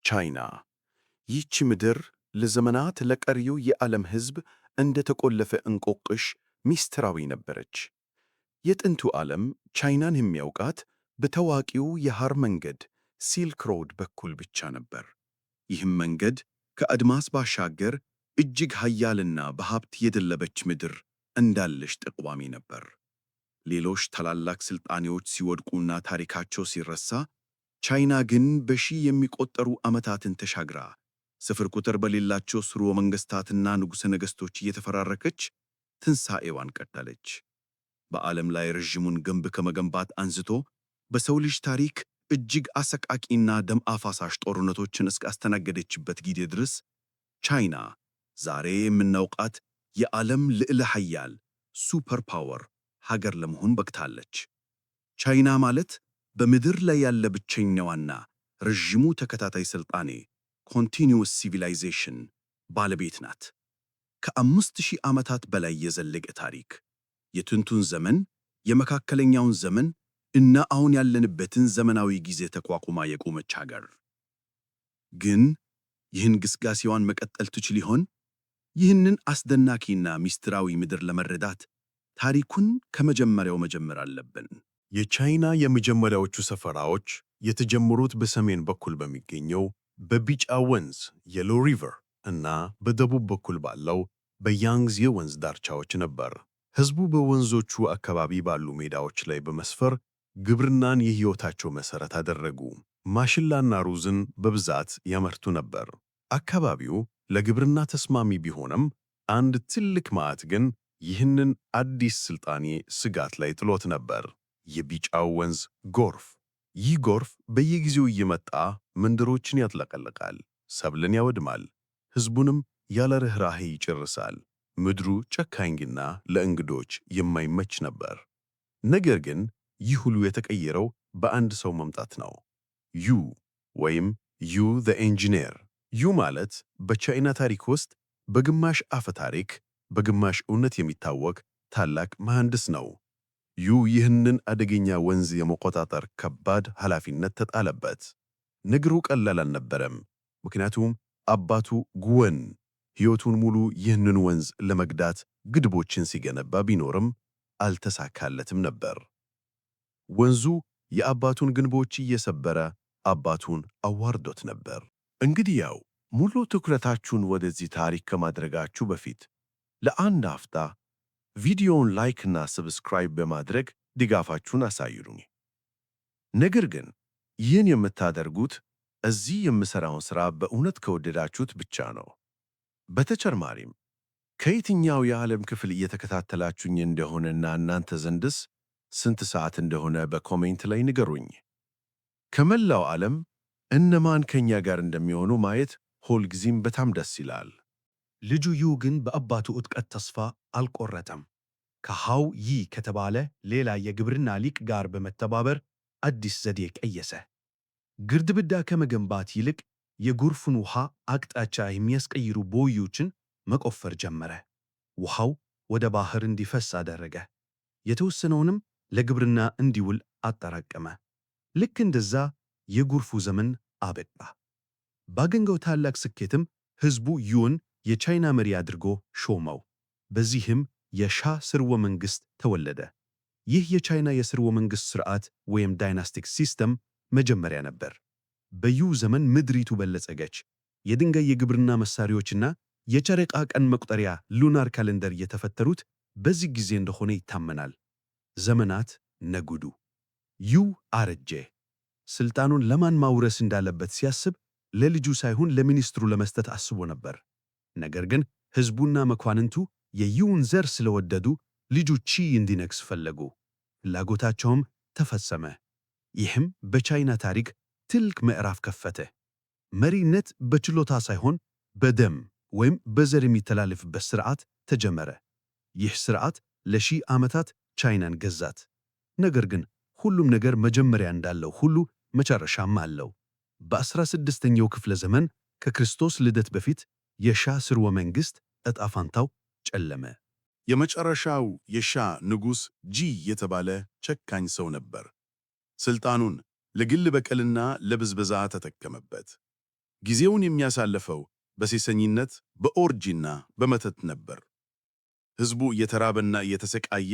ቻይና። ይህች ምድር ለዘመናት ለቀሪው የዓለም ሕዝብ እንደ ተቆለፈ እንቆቅልሽ ሚስጥራዊ ነበረች። የጥንቱ ዓለም ቻይናን የሚያውቃት በታዋቂው የሐር መንገድ ሲልክ ሮድ በኩል ብቻ ነበር። ይህም መንገድ ከአድማስ ባሻገር እጅግ ኃያልና በሀብት የደለበች ምድር እንዳለች ጠቋሚ ነበር። ሌሎች ታላላቅ ሥልጣኔዎች ሲወድቁና ታሪካቸው ሲረሳ፣ ቻይና ግን በሺህ የሚቆጠሩ ዓመታትን ተሻግራ ስፍር ቁጥር በሌላቸው ሥርወ መንግሥታትና ንጉሠ ነገሥቶች እየተፈራረቀች ትንሣኤዋን ቀጠለች። በዓለም ላይ ረዥሙን ግንብ ከመገንባት አንስቶ በሰው ልጅ ታሪክ እጅግ አሰቃቂና ደም አፋሳሽ ጦርነቶችን እስካስተናገደችበት ጊዜ ድረስ ቻይና ዛሬ የምናውቃት የዓለም ልዕለ ኃያል ሱፐር ፓወር ሀገር ለመሆን በቅታለች። ቻይና ማለት በምድር ላይ ያለ ብቸኛዋና ረዥሙ ተከታታይ ሥልጣኔ ኮንቲኒዩስ ሲቪላይዜሽን ባለቤት ናት። ከ5000 ዓመታት በላይ የዘለቀ ታሪክ፣ የጥንቱን ዘመን፣ የመካከለኛውን ዘመን እና አሁን ያለንበትን ዘመናዊ ጊዜ ተቋቁማ የቆመች ሀገር። ግን ይህን ግስጋሴዋን መቀጠል ትችል ይሆን? ይህንን አስደናቂና ሚስጥራዊ ምድር ለመረዳት ታሪኩን ከመጀመሪያው መጀመር አለብን። የቻይና የመጀመሪያዎቹ ሰፈራዎች የተጀመሩት በሰሜን በኩል በሚገኘው በቢጫ ወንዝ የሎ ሪቨር እና በደቡብ በኩል ባለው በያንግዜ ወንዝ ዳርቻዎች ነበር። ሕዝቡ በወንዞቹ አካባቢ ባሉ ሜዳዎች ላይ በመስፈር ግብርናን የሕይወታቸው መሠረት አደረጉ። ማሽላና ሩዝን በብዛት ያመርቱ ነበር። አካባቢው ለግብርና ተስማሚ ቢሆንም አንድ ትልቅ ማዕት ግን ይህንን አዲስ ሥልጣኔ ስጋት ላይ ጥሎት ነበር። የቢጫው ወንዝ ጎርፍ። ይህ ጎርፍ በየጊዜው እየመጣ መንደሮችን ያጥለቀልቃል፣ ሰብልን ያወድማል፣ ሕዝቡንም ያለ ርኅራኄ ይጨርሳል። ምድሩ ጨካኝና ለእንግዶች የማይመች ነበር። ነገር ግን ይህ ሁሉ የተቀየረው በአንድ ሰው መምጣት ነው። ዩ ወይም ዩ ዘ ኢንጂነር። ዩ ማለት በቻይና ታሪክ ውስጥ በግማሽ አፈ ታሪክ በግማሽ እውነት የሚታወቅ ታላቅ መሐንዲስ ነው። ዩ ይህንን አደገኛ ወንዝ የመቆጣጠር ከባድ ኃላፊነት ተጣለበት። ነገሩ ቀላል አልነበረም፣ ምክንያቱም አባቱ ጉወን ሕይወቱን ሙሉ ይህንን ወንዝ ለመግዳት ግድቦችን ሲገነባ ቢኖርም አልተሳካለትም ነበር። ወንዙ የአባቱን ግንቦች እየሰበረ አባቱን አዋርዶት ነበር። እንግዲያው ሙሉ ትኩረታችሁን ወደዚህ ታሪክ ከማድረጋችሁ በፊት ለአንድ አፍታ ቪዲዮውን ላይክ እና ሰብስክራይብ በማድረግ ድጋፋችሁን አሳዩኝ። ነገር ግን ይህን የምታደርጉት እዚህ የምሠራውን ሥራ በእውነት ከወደዳችሁት ብቻ ነው። በተጨማሪም ከየትኛው የዓለም ክፍል እየተከታተላችሁኝ እንደሆነና እናንተ ዘንድስ ስንት ሰዓት እንደሆነ በኮሜንት ላይ ንገሩኝ። ከመላው ዓለም እነማን ከኛ ጋር እንደሚሆኑ ማየት ሁልጊዜም በጣም ደስ ይላል። ልጁ ዩ ግን በአባቱ ዕውቀት ተስፋ አልቆረጠም። ከሃው ይ ከተባለ ሌላ የግብርና ሊቅ ጋር በመተባበር አዲስ ዘዴ ቀየሰ። ግድብ ከመገንባት ይልቅ የጎርፉን ውሃ አቅጣጫ የሚያስቀይሩ ቦዮችን መቆፈር ጀመረ። ውሃው ወደ ባህር እንዲፈስ አደረገ። የተወሰነውንም ለግብርና እንዲውል አጠራቀመ። ልክ እንደዛ የጎርፉ ዘመን አበቃ። ባገኘው ታላቅ ስኬትም ሕዝቡ ዩን የቻይና መሪ አድርጎ ሾመው። በዚህም የሻ ሥርወ መንግሥት ተወለደ። ይህ የቻይና የሥርወ መንግሥት ሥርዓት ወይም ዳይናስቲክ ሲስተም መጀመሪያ ነበር። በዩ ዘመን ምድሪቱ በለጸገች። የድንጋይ የግብርና መሣሪያዎችና የጨረቃ ቀን መቁጠሪያ ሉናር ካሌንደር የተፈጠሩት በዚህ ጊዜ እንደሆነ ይታመናል። ዘመናት ነጉዱ። ዩ አረጀ። ሥልጣኑን ለማን ማውረስ እንዳለበት ሲያስብ ለልጁ ሳይሆን ለሚኒስትሩ ለመስጠት አስቦ ነበር። ነገር ግን ሕዝቡና መኳንንቱ የዩን ዘር ስለወደዱ ልጁ ቺ እንዲነግስ ፈለጉ። ፍላጎታቸውም ተፈጸመ። ይህም በቻይና ታሪክ ትልቅ ምዕራፍ ከፈተ። መሪነት በችሎታ ሳይሆን በደም ወይም በዘር የሚተላለፍበት ሥርዓት ተጀመረ። ይህ ሥርዓት ለሺህ ዓመታት ቻይናን ገዛት። ነገር ግን ሁሉም ነገር መጀመሪያ እንዳለው ሁሉ መጨረሻም አለው። በ16ኛው ክፍለ ዘመን ከክርስቶስ ልደት በፊት የሻ ሥርወ መንግሥት ዕጣ ፈንታው ጨለመ። የመጨረሻው የሻ ንጉሥ ጂ የተባለ ጨካኝ ሰው ነበር። ሥልጣኑን ለግል በቀልና ለብዝበዛ ተጠቀመበት። ጊዜውን የሚያሳልፈው በሴሰኝነት በኦርጂና በመተት ነበር። ሕዝቡ እየተራበና እየተሰቃየ፣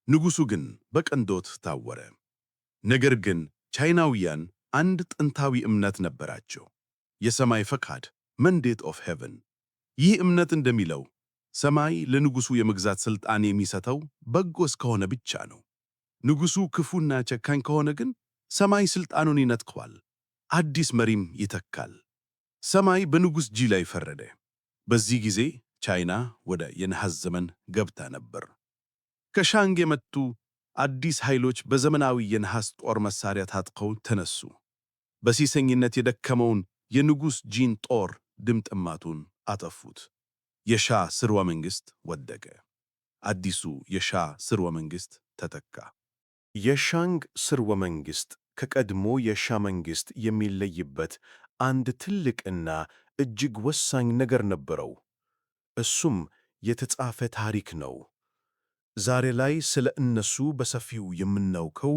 ንጉሡ ግን በቅንጦት ታወረ። ነገር ግን ቻይናውያን አንድ ጥንታዊ እምነት ነበራቸው፤ የሰማይ ፈቃድ መንዴት ኦፍ ሄቨን። ይህ እምነት እንደሚለው ሰማይ ለንጉሡ የመግዛት ሥልጣን የሚሰጠው በጎ እስከሆነ ብቻ ነው። ንጉሡ ክፉና ጨካኝ ከሆነ ግን ሰማይ ሥልጣኑን ይነጥቀዋል፣ አዲስ መሪም ይተካል። ሰማይ በንጉሥ ጂ ላይ ፈረደ። በዚህ ጊዜ ቻይና ወደ የነሐስ ዘመን ገብታ ነበር። ከሻንግ የመጡ አዲስ ኃይሎች በዘመናዊ የነሐስ ጦር መሣሪያ ታጥቀው ተነሱ። በሴሰኝነት የደከመውን የንጉሥ ጂን ጦር ድምጥማቱን አጠፉት። የሻ ሥርወ መንግሥት ወደቀ። አዲሱ የሻ ሥርወ መንግሥት ተተካ። የሻንግ ሥርወ መንግሥት ከቀድሞ የሻ መንግሥት የሚለይበት አንድ ትልቅና እጅግ ወሳኝ ነገር ነበረው። እሱም የተጻፈ ታሪክ ነው። ዛሬ ላይ ስለ እነሱ በሰፊው የምናውቀው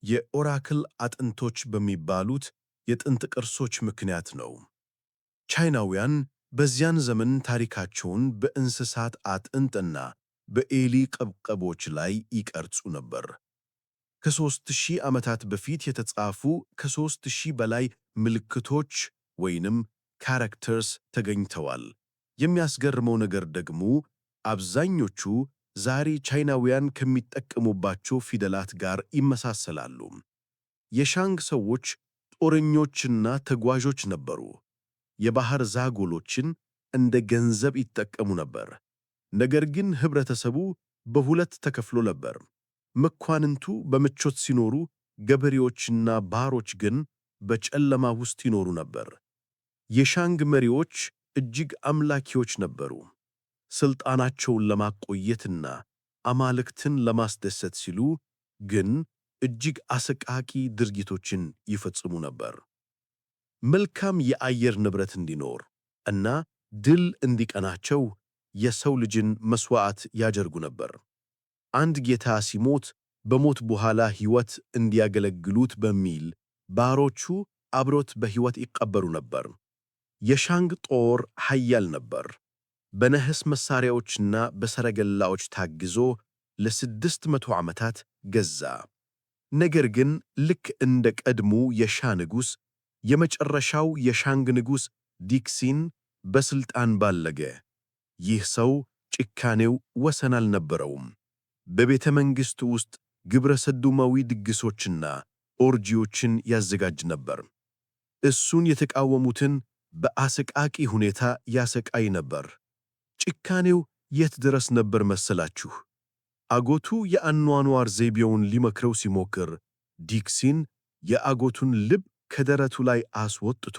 የኦራክል አጥንቶች በሚባሉት የጥንት ቅርሶች ምክንያት ነው። ቻይናውያን በዚያን ዘመን ታሪካቸውን በእንስሳት አጥንትና በኤሊ ቀብቀቦች ላይ ይቀርጹ ነበር። ከ3000 ዓመታት በፊት የተጻፉ ከ3000 በላይ ምልክቶች ወይንም ካራክተርስ ተገኝተዋል። የሚያስገርመው ነገር ደግሞ አብዛኞቹ ዛሬ ቻይናውያን ከሚጠቀሙባቸው ፊደላት ጋር ይመሳሰላሉ። የሻንግ ሰዎች ጦረኞችና ተጓዦች ነበሩ። የባህር ዛጎሎችን እንደ ገንዘብ ይጠቀሙ ነበር። ነገር ግን ኅብረተሰቡ በሁለት ተከፍሎ ነበር። መኳንንቱ በምቾት ሲኖሩ፣ ገበሬዎችና ባሮች ግን በጨለማ ውስጥ ይኖሩ ነበር። የሻንግ መሪዎች እጅግ አምላኪዎች ነበሩ። ሥልጣናቸውን ለማቆየትና አማልክትን ለማስደሰት ሲሉ ግን እጅግ አሰቃቂ ድርጊቶችን ይፈጽሙ ነበር። መልካም የአየር ንብረት እንዲኖር እና ድል እንዲቀናቸው የሰው ልጅን መሥዋዕት ያደርጉ ነበር። አንድ ጌታ ሲሞት በሞት በኋላ ሕይወት እንዲያገለግሉት በሚል ባሮቹ አብሮት በሕይወት ይቀበሩ ነበር። የሻንግ ጦር ኃያል ነበር። በነሐስ መሣሪያዎችና በሰረገላዎች ታግዞ ለ600 ዓመታት ገዛ። ነገር ግን ልክ እንደ ቀድሞ የሻ ንጉሥ የመጨረሻው የሻንግ ንጉሥ ዲክሲን በሥልጣን ባለገ። ይህ ሰው ጭካኔው ወሰን አልነበረውም። በቤተ መንግሥቱ ውስጥ ግብረ ሰዶማዊ ድግሶችና ኦርጂዎችን ያዘጋጅ ነበር። እሱን የተቃወሙትን በአሰቃቂ ሁኔታ ያሰቃይ ነበር። ጭካኔው የት ድረስ ነበር መሰላችሁ? አጎቱ የአኗኗር ዘይቤውን ሊመክረው ሲሞክር ዲክሲን የአጎቱን ልብ ከደረቱ ላይ አስወጥቶ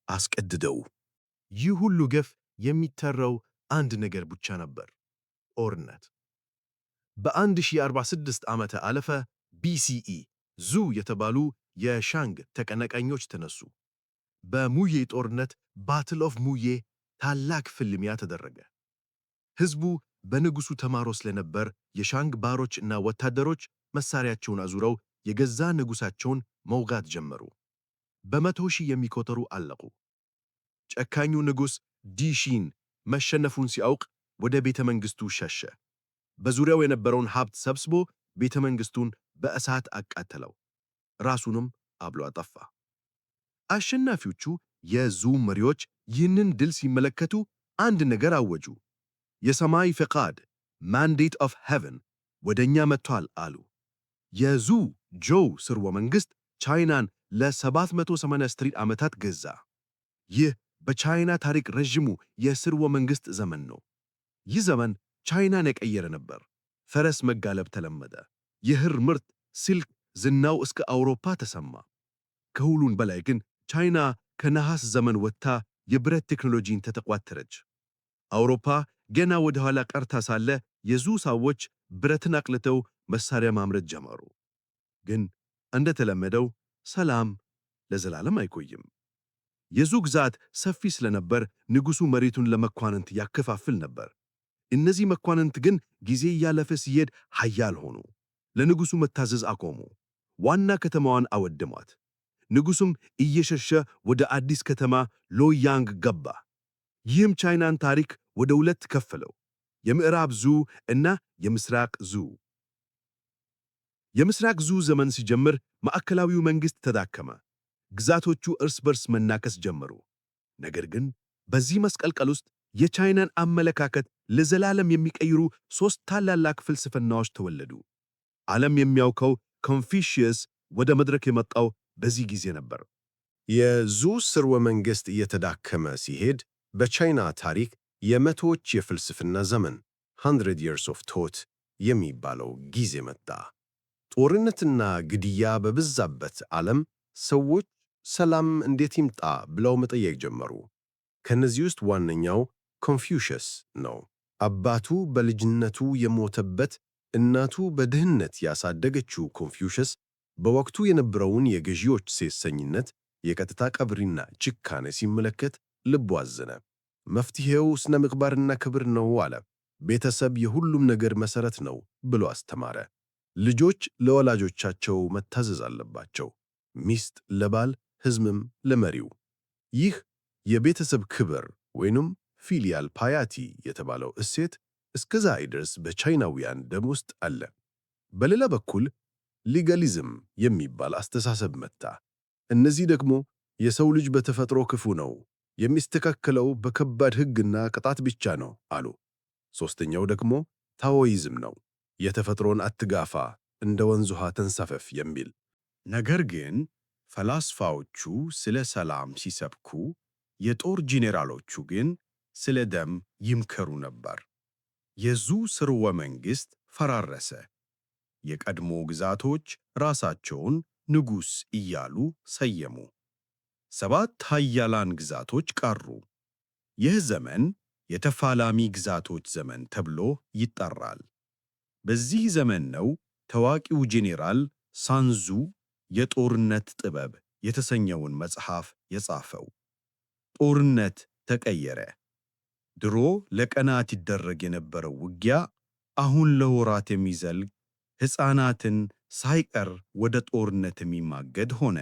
አስቀድደው። ይህ ሁሉ ግፍ የሚተረው አንድ ነገር ብቻ ነበር፤ ጦርነት። በ1046 ዓመተ አለፈ ቢሲኢ ዙ የተባሉ የሻንግ ተቀናቃኞች ተነሱ። በሙዬ ጦርነት ባትል ኦፍ ሙዬ ታላቅ ፍልሚያ ተደረገ። ሕዝቡ በንጉሡ ተማሮ ስለነበር የሻንግ ባሮች እና ወታደሮች መሣሪያቸውን አዙረው የገዛ ንጉሣቸውን መውጋት ጀመሩ። በመቶ ሺህ የሚቆጠሩ አለቁ። ጨካኙ ንጉሥ ዲሺን መሸነፉን ሲያውቅ ወደ ቤተ መንግሥቱ ሸሸ። በዙሪያው የነበረውን ሀብት ሰብስቦ ቤተ መንግሥቱን በእሳት አቃጠለው፣ ራሱንም አብሎ አጠፋ። አሸናፊዎቹ የዙ መሪዎች ይህንን ድል ሲመለከቱ አንድ ነገር አወጁ። የሰማይ ፈቃድ ማንዴት ኦፍ ሄቨን ወደ እኛ መጥቷል አሉ። የዙ ጆው ሥርወ መንግሥት ቻይናን ለ783 ዓመታት ገዛ። ይህ በቻይና ታሪክ ረዥሙ የሥርወ መንግሥት ዘመን ነው። ይህ ዘመን ቻይናን የቀየረ ነበር። ፈረስ መጋለብ ተለመደ። የሕር ምርት ሲልክ ዝናው እስከ አውሮፓ ተሰማ። ከሁሉን በላይ ግን ቻይና ከነሐስ ዘመን ወጥታ የብረት ቴክኖሎጂን ተተቋተረች። አውሮፓ ገና ወደ ኋላ ቀርታ ሳለ የዙ ሰዎች ብረትን አቅልጠው መሣሪያ ማምረት ጀመሩ። ግን እንደተለመደው ሰላም ለዘላለም አይቆይም። የዙ ግዛት ሰፊ ስለነበር ንጉሡ መሬቱን ለመኳንንት ያከፋፍል ነበር። እነዚህ መኳንንት ግን ጊዜ እያለፈ ሲሄድ ኃያል ሆኑ። ለንጉሡ መታዘዝ አቆሙ። ዋና ከተማዋን አወደሟት። ንጉሡም እየሸሸ ወደ አዲስ ከተማ ሎያንግ ገባ። ይህም ቻይናን ታሪክ ወደ ሁለት ከፈለው፣ የምዕራብ ዙ እና የምስራቅ ዙ። የምስራቅ ዙ ዘመን ሲጀምር ማዕከላዊው መንግሥት ተዳከመ፣ ግዛቶቹ እርስ በርስ መናከስ ጀመሩ። ነገር ግን በዚህ መስቀልቀል ውስጥ የቻይናን አመለካከት ለዘላለም የሚቀይሩ ሦስት ታላላቅ ፍልስፍናዎች ተወለዱ። ዓለም የሚያውቀው ኮንፊሽየስ ወደ መድረክ የመጣው በዚህ ጊዜ ነበር። የዙ ሥርወ መንግሥት እየተዳከመ ሲሄድ በቻይና ታሪክ የመቶዎች የፍልስፍና ዘመን 100 years of thought የሚባለው ጊዜ መጣ። ጦርነትና ግድያ በበዛበት ዓለም ሰዎች ሰላም እንዴት ይምጣ ብለው መጠየቅ ጀመሩ። ከነዚህ ውስጥ ዋነኛው ኮንፊውሸስ ነው። አባቱ በልጅነቱ የሞተበት፣ እናቱ በድህነት ያሳደገችው ኮንፊውሸስ በወቅቱ የነበረውን የገዢዎች ሴሰኝነት፣ የቀጥታ ቀብሪና ጭካኔ ሲመለከት ልቡ አዘነ። መፍትሔው ስነ ምግባርና ክብር ነው አለ። ቤተሰብ የሁሉም ነገር መሠረት ነው ብሎ አስተማረ። ልጆች ለወላጆቻቸው መታዘዝ አለባቸው፣ ሚስት ለባል፣ ሕዝብም ለመሪው። ይህ የቤተሰብ ክብር ወይንም ፊሊያል ፓያቲ የተባለው እሴት እስከዛሬ ድረስ በቻይናውያን ደም ውስጥ አለ። በሌላ በኩል ሊጋሊዝም የሚባል አስተሳሰብ መጣ። እነዚህ ደግሞ የሰው ልጅ በተፈጥሮ ክፉ ነው፣ የሚስተካከለው በከባድ ሕግና ቅጣት ብቻ ነው አሉ። ሦስተኛው ደግሞ ታኦይዝም ነው፣ የተፈጥሮን አትጋፋ፣ እንደ ወንዝ ውሃ ተንሳፈፍ የሚል። ነገር ግን ፈላስፋዎቹ ስለ ሰላም ሲሰብኩ፣ የጦር ጄኔራሎቹ ግን ስለ ደም ይምከሩ ነበር። የዙ ሥርወ መንግሥት ፈራረሰ። የቀድሞ ግዛቶች ራሳቸውን ንጉሥ እያሉ ሰየሙ። 7 ኃያላን ግዛቶች ቀሩ። ይህ ዘመን የተፋላሚ ግዛቶች ዘመን ተብሎ ይጠራል። በዚህ ዘመን ነው ታዋቂው ጄኔራል ሳንዙ የጦርነት ጥበብ የተሰኘውን መጽሐፍ የጻፈው። ጦርነት ተቀየረ። ድሮ ለቀናት ይደረግ የነበረው ውጊያ አሁን ለወራት የሚዘልቅ፣ ሕፃናትን ሳይቀር ወደ ጦርነት የሚማገድ ሆነ።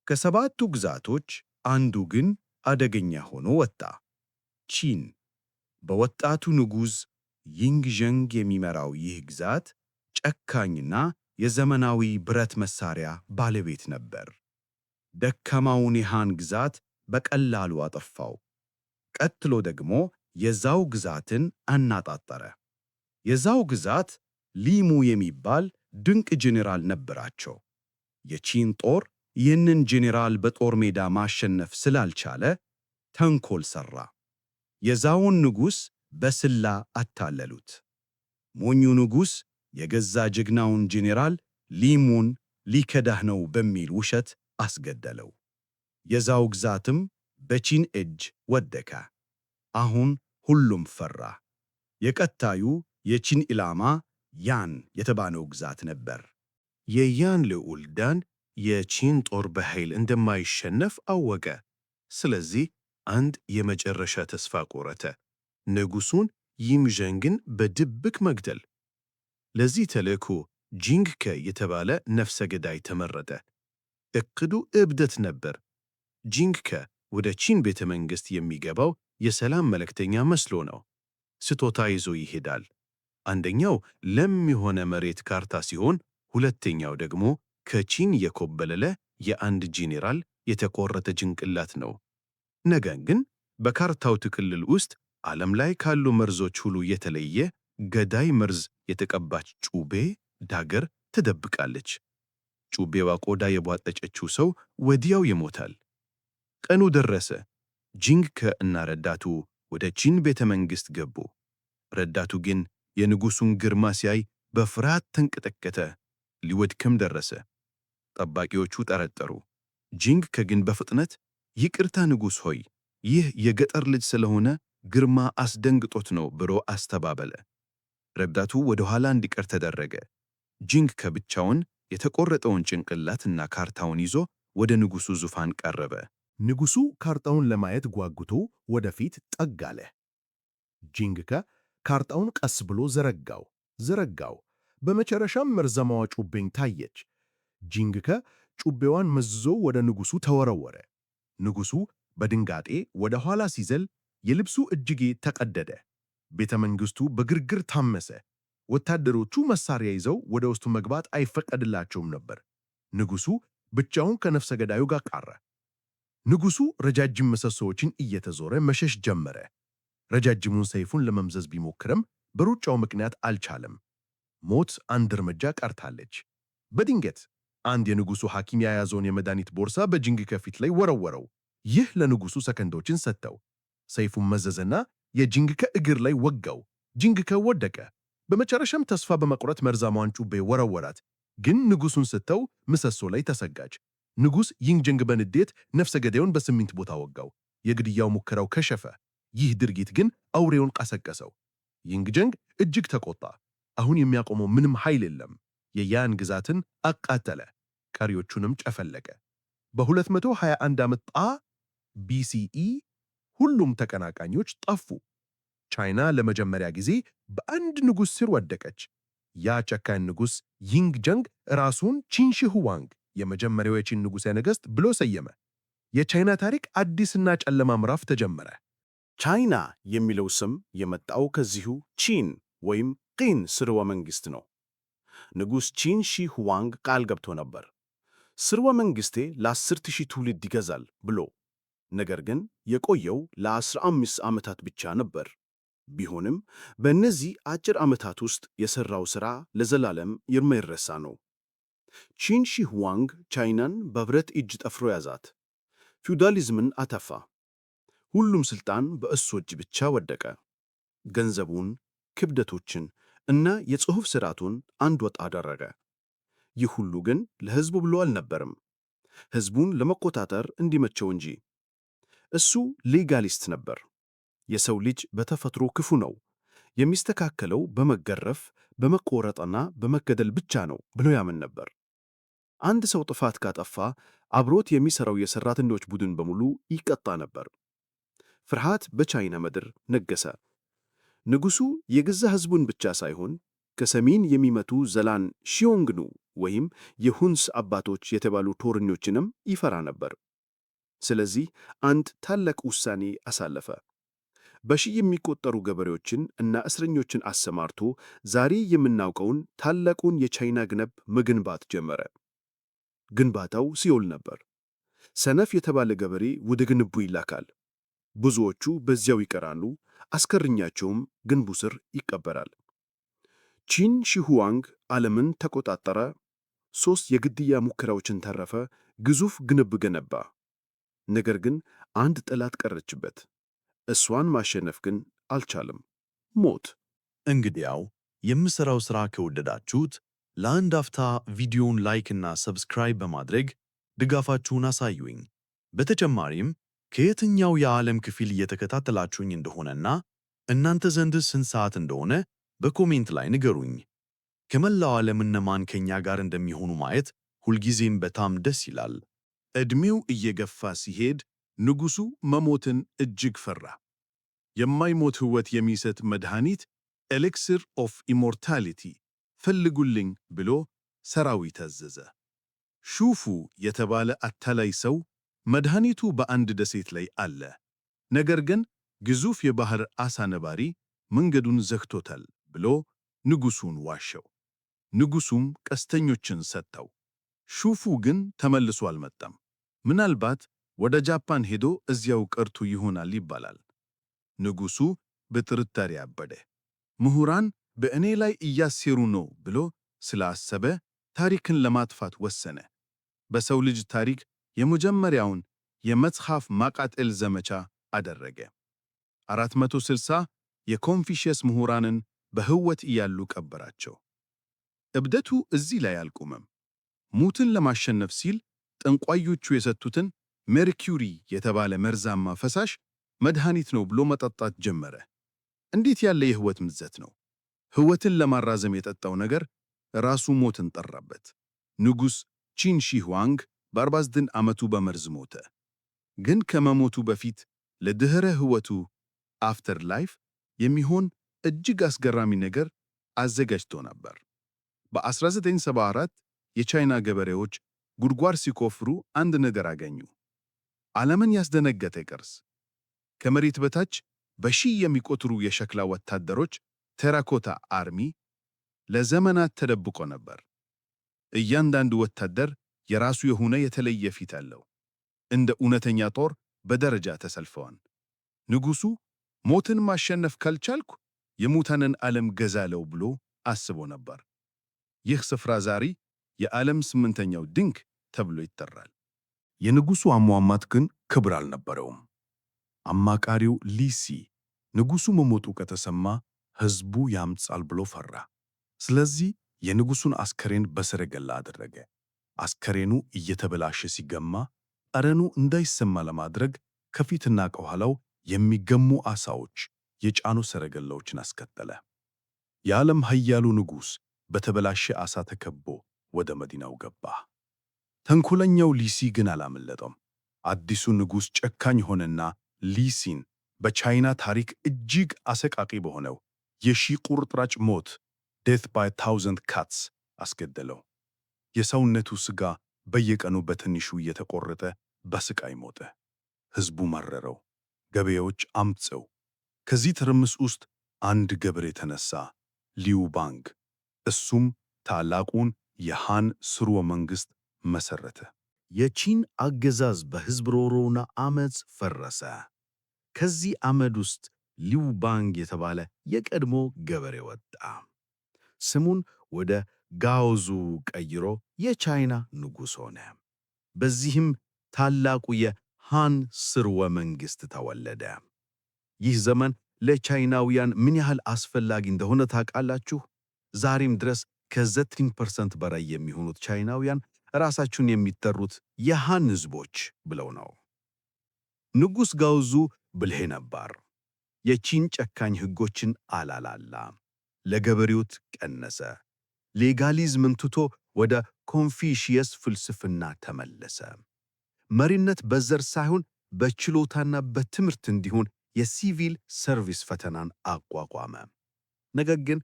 ከሰባቱ ግዛቶች አንዱ ግን አደገኛ ሆኖ ወጣ፤ ቺን። በወጣቱ ንጉሥ ይንግዠንግ የሚመራው ይህ ግዛት ጨካኝና የዘመናዊ ብረት መሳሪያ ባለቤት ነበር። ደካማውን የሃን ግዛት በቀላሉ አጠፋው። ቀጥሎ ደግሞ የዛው ግዛትን አናጣጠረ። የዛው ግዛት ሊሙ የሚባል ድንቅ ጄኔራል ነበራቸው። የቺን ጦር ይህንን ጄኔራል በጦር ሜዳ ማሸነፍ ስላልቻለ ተንኮል ሠራ። የዛውን ንጉሥ በስላ አታለሉት። ሞኙ ንጉሥ የገዛ ጀግናውን ጄኔራል ሊሙን ሊከዳህ ነው በሚል ውሸት አስገደለው። የዛው ግዛትም በቺን እጅ ወደቀ። አሁን ሁሉም ፈራ። የቀጣዩ የቺን ኢላማያን የተባለው ግዛት ነበር። የያን ልዑል ዳን የቺን ጦር በኃይል እንደማይሸነፍ አወቀ። ስለዚህ አንድ የመጨረሻ ተስፋ ቆረጠ፤ ንጉሡን ይንግዠንግን በድብቅ መግደል። ለዚህ ተልእኮ ጂንግከ የተባለ ነፍሰ ገዳይ ተመረጠ። ዕቅዱ እብደት ነበር። ጂንግከ ወደ ቺን ቤተ መንግሥት የሚገባው የሰላም መልእክተኛ መስሎ ነው። ስጦታ ይዞ ይሄዳል። አንደኛው ለም የሆነ መሬት ካርታ ሲሆን፣ ሁለተኛው ደግሞ ከቺን የኮበለለ የአንድ ጄኔራል የተቆረጠ ጭንቅላት ነው። ነገር ግን በካርታው ጥቅልል ውስጥ ዓለም ላይ ካሉ መርዞች ሁሉ የተለየ ገዳይ መርዝ የተቀባች ጩቤ ዳገር ትደብቃለች። ጩቤዋ ቆዳ የቧጠጨችው ሰው ወዲያው ይሞታል። ቀኑ ደረሰ። ጂንግከ እና ረዳቱ ወደ ቺን ቤተ መንግሥት ገቡ። ረዳቱ ግን የንጉሡን ግርማ ሲያይ በፍርሃት ተንቀጠቀጠ፣ ሊወድቅም ደረሰ። ጠባቂዎቹ ጠረጠሩ። ጂንግከ ግን በፍጥነት ይቅርታ ንጉሥ ሆይ፣ ይህ የገጠር ልጅ ስለሆነ ግርማ አስደንግጦት ነው ብሎ አስተባበለ። ረዳቱ ወደ ኋላ እንዲቀር ተደረገ። ጂንግከ ብቻውን የተቆረጠውን ጭንቅላትና ካርታውን ይዞ ወደ ንጉሡ ዙፋን ቀረበ። ንጉሡ ካርታውን ለማየት ጓጉቶ ወደፊት ጠጋ አለ። ጂንግከ ካርታውን ቀስ ብሎ ዘረጋው። በመጨረሻም መርዛማዋ ጩቤኝ ታየች። ጂንግከ ጩቤዋን መዝዞ ወደ ንጉሡ ተወረወረ። ንጉሡ በድንጋጤ ወደ ኋላ ሲዘል የልብሱ እጅጌ ተቀደደ። ቤተ መንግሥቱ በግርግር ታመሰ። ወታደሮቹ መሳሪያ ይዘው ወደ ውስጡ መግባት አይፈቀድላቸውም ነበር። ንጉሡ ብቻውን ከነፍሰ ገዳዩ ጋር ቀረ። ንጉሡ ረጃጅም ምሰሶዎችን እየተዞረ መሸሽ ጀመረ። ረጃጅሙን ሰይፉን ለመምዘዝ ቢሞክርም በሩጫው ምክንያት አልቻለም። ሞት አንድ እርምጃ ቀርታለች። በድንገት አንድ የንጉሡ ሐኪም የያዘውን የመድኃኒት ቦርሳ በጂንግከ ፊት ላይ ወረወረው። ይህ ለንጉሡ ሰከንዶችን ሰጠው። ሰይፉን መዘዘና የጂንግከ እግር ላይ ወጋው። ጂንግከ ወደቀ። በመጨረሻም ተስፋ በመቁረጥ መርዛሟን ጩቤ ወረወራት። ግን ንጉሡን ስተው ምሰሶ ላይ ተሰጋች። ንጉሥ ይንግጀንግ በንዴት ነፍሰ ገዳዩን በስምንት ቦታ ወጋው። የግድያው ሙከራው ከሸፈ። ይህ ድርጊት ግን አውሬውን ቀሰቀሰው። ይንግጀንግ እጅግ ተቆጣ። አሁን የሚያቆመው ምንም ኃይል የለም። የያን ግዛትን አቃጠለ፣ ቀሪዎቹንም ጨፈለቀ። በ221 ዓመት ቢሲኢ ሁሉም ተቀናቃኞች ጠፉ። ቻይና ለመጀመሪያ ጊዜ በአንድ ንጉሥ ስር ወደቀች። ያ ጨካኝ ንጉሥ ይንግጀንግ ራሱን ቺን ሺ ሁዋንግ የመጀመሪያው የቺን ንጉሠ ነገሥት ብሎ ሰየመ። የቻይና ታሪክ አዲስና ጨለማ ምዕራፍ ተጀመረ። ቻይና የሚለው ስም የመጣው ከዚሁ ቺን ወይም ቂን ስርወ መንግሥት ነው። ንጉሥ ቺን ሺ ሁዋንግ ቃል ገብቶ ነበር፣ ስርወ መንግሥቴ ለ10,000 ትውልድ ይገዛል ብሎ። ነገር ግን የቆየው ለ15 ዓመታት ብቻ ነበር። ቢሆንም በእነዚህ አጭር ዓመታት ውስጥ የሠራው ሥራ ለዘላለም የማይረሳ ነው። ቺን ሺ ሁዋንግ ቻይናን በብረት እጅ ጠፍሮ ያዛት፣ ፊውዳሊዝምን አተፋ። ሁሉም ሥልጣን በእሱ እጅ ብቻ ወደቀ። ገንዘቡን፣ ክብደቶችን እና የጽሑፍ ሥርዓቱን አንድ ወጥ አደረገ። ይህ ሁሉ ግን ለሕዝቡ ብሎ አልነበርም፣ ሕዝቡን ለመቆጣጠር እንዲመቸው እንጂ። እሱ ሌጋሊስት ነበር። የሰው ልጅ በተፈጥሮ ክፉ ነው፣ የሚስተካከለው በመገረፍ በመቆረጥና በመገደል ብቻ ነው ብሎ ያምን ነበር። አንድ ሰው ጥፋት ካጠፋ አብሮት የሚሠራው የሠራተኞች ቡድን በሙሉ ይቀጣ ነበር። ፍርሃት በቻይና ምድር ነገሰ። ንጉሡ የገዛ ሕዝቡን ብቻ ሳይሆን ከሰሜን የሚመቱ ዘላን ሺዮንግኑ ወይም የሁንስ አባቶች የተባሉ ቶርኞችንም ይፈራ ነበር። ስለዚህ አንድ ታላቅ ውሳኔ አሳለፈ። በሺህ የሚቆጠሩ ገበሬዎችን እና እስረኞችን አሰማርቶ ዛሬ የምናውቀውን ታላቁን የቻይና ግንብ መገንባት ጀመረ። ግንባታው ሲኦል ነበር። ሰነፍ የተባለ ገበሬ ወደ ግንቡ ይላካል። ብዙዎቹ በዚያው ይቀራሉ፣ አስከሬናቸውም ግንቡ ስር ይቀበራል። ቺን ሺ ሁዋንግ ዓለምን ተቆጣጠረ። 3 የግድያ ሙከራዎችን ተረፈ። ግዙፍ ግንብ ገነባ። ነገር ግን አንድ ጠላት ቀረችበት። እሷን ማሸነፍ ግን አልቻለም። ሞት። እንግዲያው የምሠራው ሥራ ከወደዳችሁት ለአንድ አፍታ ቪዲዮውን ላይክ እና ሰብስክራይብ በማድረግ ድጋፋችሁን አሳዩኝ። በተጨማሪም ከየትኛው የዓለም ክፍል እየተከታተላችሁኝ እንደሆነና እናንተ ዘንድ ስንት ሰዓት እንደሆነ በኮሜንት ላይ ንገሩኝ። ከመላው ዓለም እነማን ከኛ ጋር እንደሚሆኑ ማየት ሁልጊዜም በጣም ደስ ይላል። ዕድሜው እየገፋ ሲሄድ ንጉሡ መሞትን እጅግ ፈራ። የማይሞት ሕይወት የሚሰጥ መድኃኒት ኤሌክሲር ኦፍ ኢሞርታሊቲ ፈልጉልኝ ብሎ ሰራዊት አዘዘ። ሹፉ የተባለ አታላይ ሰው መድኃኒቱ በአንድ ደሴት ላይ አለ፣ ነገር ግን ግዙፍ የባሕር ዓሣ ነባሪ መንገዱን ዘግቶታል ብሎ ንጉሡን ዋሸው። ንጉሡም ቀስተኞችን ሰጠው። ሹፉ ግን ተመልሶ አልመጣም። ምናልባት ወደ ጃፓን ሄዶ እዚያው ቀርቶ ይሆናል ይባላል። ንጉሡ በጥርጣሬ አበደ። ምሁራን በእኔ ላይ እያሴሩ ነው ብሎ ስላሰበ ታሪክን ለማጥፋት ወሰነ። በሰው ልጅ ታሪክ የመጀመሪያውን የመጽሐፍ ማቃጠል ዘመቻ አደረገ። 460 የኮንፊሽየስ ምሁራንን በሕይወት እያሉ ቀበራቸው። እብደቱ እዚህ ላይ አልቆመም። ሙትን ለማሸነፍ ሲል ጠንቋዮቹ የሰጡትን ሜርኩሪ የተባለ መርዛማ ፈሳሽ መድኃኒት ነው ብሎ መጠጣት ጀመረ። እንዴት ያለ የሕይወት ምዘት ነው! ሕይወትን ለማራዘም የጠጣው ነገር ራሱ ሞትን ጠራበት። ንጉሥ ቺን ሺ ሁዋንግ በ49 ዓመቱ በመርዝ ሞተ። ግን ከመሞቱ በፊት ለድኅረ ሕይወቱ አፍተር ላይፍ የሚሆን እጅግ አስገራሚ ነገር አዘጋጅቶ ነበር። በ1974 የቻይና ገበሬዎች ጉድጓድ ሲቆፍሩ አንድ ነገር አገኙ። ዓለምን ያስደነገጠ ቅርስ። ከመሬት በታች በሺህ የሚቆጠሩ የሸክላ ወታደሮች ቴራኮታ አርሚ ለዘመናት ተደብቆ ነበር። እያንዳንዱ ወታደር የራሱ የሆነ የተለየ ፊት አለው። እንደ እውነተኛ ጦር በደረጃ ተሰልፈዋል። ንጉሡ ሞትን ማሸነፍ ካልቻልኩ የሙታንን ዓለም ገዛለው ብሎ አስቦ ነበር። ይህ ስፍራ ዛሬ የዓለም ስምንተኛው ድንቅ ተብሎ ይጠራል። የንጉሡ አሟሟት ግን ክብር አልነበረውም። አማካሪው ሊሲ ንጉሡ መሞቱ ከተሰማ ሕዝቡ ያምጻል ብሎ ፈራ። ስለዚህ የንጉሡን አስከሬን በሰረገላ አደረገ። አስከሬኑ እየተበላሸ ሲገማ ጠረኑ እንዳይሰማ ለማድረግ ከፊትና ከኋላው የሚገሙ ዓሣዎች የጫኑ ሰረገላዎችን አስከተለ። የዓለም ኃያሉ ንጉሥ በተበላሸ ዓሣ ተከቦ ወደ መዲናው ገባ። ተንኮለኛው ሊሲ ግን አላመለጠም። አዲሱ ንጉሥ ጨካኝ ሆነና ሊሲን በቻይና ታሪክ እጅግ አሰቃቂ በሆነው የሺህ ቁርጥራጭ ሞት (Death by 1000 Cuts) አስገደለው። የሰውነቱ ሥጋ በየቀኑ በትንሹ እየተቆረጠ በስቃይ ሞተ። ሕዝቡ መረረው። ገበሬዎች አመፀው። ከዚህ ትርምስ ውስጥ አንድ ገበሬ ተነሳ፣ ሊዩ ባንግ። እሱም ታላቁን የሃን ሥርወ መንግሥት መሠረተ። የቺን አገዛዝ በሕዝብ ሮሮና አመፅ ፈረሰ። ከዚህ አመድ ውስጥ ሊው ባንግ የተባለ የቀድሞ ገበሬ ወጣ። ስሙን ወደ ጋኦዙ ቀይሮ የቻይና ንጉሥ ሆነ። በዚህም ታላቁ የሃን ሥርወ መንግሥት ተወለደ። ይህ ዘመን ለቻይናውያን ምን ያህል አስፈላጊ እንደሆነ ታውቃላችሁ? ዛሬም ድረስ ከ9% በላይ የሚሆኑት ቻይናውያን ራሳቸውን የሚጠሩት የሃን ሕዝቦች ብለው ነው። ንጉሥ ጋኦዙ ብልህ ነበር። የቺን ጨካኝ ሕጎችን አላላላ፣ ለገበሬዎት ቀነሰ። ሌጋሊዝምን ትቶ ወደ ኮንፊሽየስ ፍልስፍና ተመለሰ። መሪነት በዘር ሳይሆን በችሎታና በትምህርት እንዲሆን የሲቪል ሰርቪስ ፈተናን አቋቋመ። ነገር ግን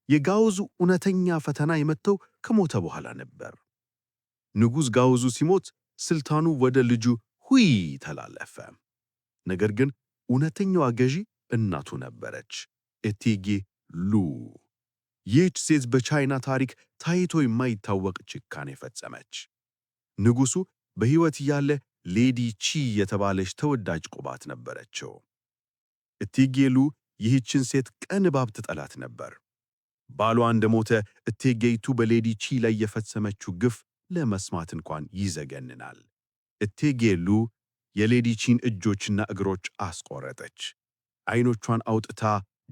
የጋኦዙ እውነተኛ ፈተና የመጣው ከሞተ በኋላ ነበር። ንጉሥ ጋኦዙ ሲሞት ስልጣኑ ወደ ልጁ ሁይ ተላለፈ። ነገር ግን እውነተኛዋ ገዢ እናቱ ነበረች፣ እቴጌ ሉ። ይህች ሴት በቻይና ታሪክ ታይቶ የማይታወቅ ጭካኔ ፈጸመች። ንጉሡ በሕይወት እያለ ሌዲ ቺ የተባለች ተወዳጅ ቁባት ነበረችው። እቴጌ ሉ ይህችን ሴት ቀን እባብ ትጠላት ነበር። ባሏ እንደሞተ እቴጌይቱ በሌዲ ቺ ላይ የፈጸመችው ግፍ ለመስማት እንኳን ይዘገንናል። እቴጌ ሉ የሌዲ ቺን እጆችና እግሮች አስቆረጠች። ዓይኖቿን አውጥታ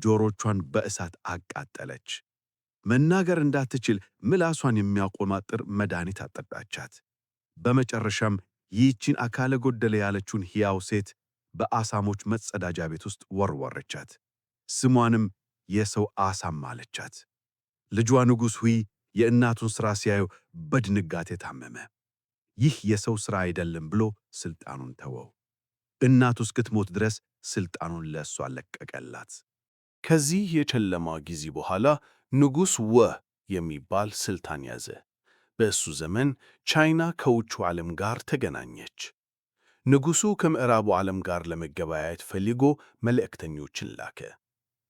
ጆሮቿን በእሳት አቃጠለች። መናገር እንዳትችል ምላሷን የሚያቆማጥር መድኃኒት አጠጣቻት። በመጨረሻም ይህችን አካለ ጎደለ ያለችውን ሕያው ሴት በአሳሞች መጸዳጃ ቤት ውስጥ ወረወረቻት። ስሟንም የሰው አሳም አለቻት። ልጇ ንጉሥ ሁይ የእናቱን ሥራ ሲያዩ በድንጋጤ ታመመ። ይህ የሰው ሥራ አይደለም ብሎ ሥልጣኑን ተወው። እናቱ እስክትሞት ድረስ ሥልጣኑን ለእሷ ለቀቀላት። ከዚህ የጨለማ ጊዜ በኋላ ንጉሥ ወ የሚባል ስልጣን ያዘ። በእሱ ዘመን ቻይና ከውጩ ዓለም ጋር ተገናኘች። ንጉሡ ከምዕራቡ ዓለም ጋር ለመገበያየት ፈልጎ መልእክተኞችን ላከ።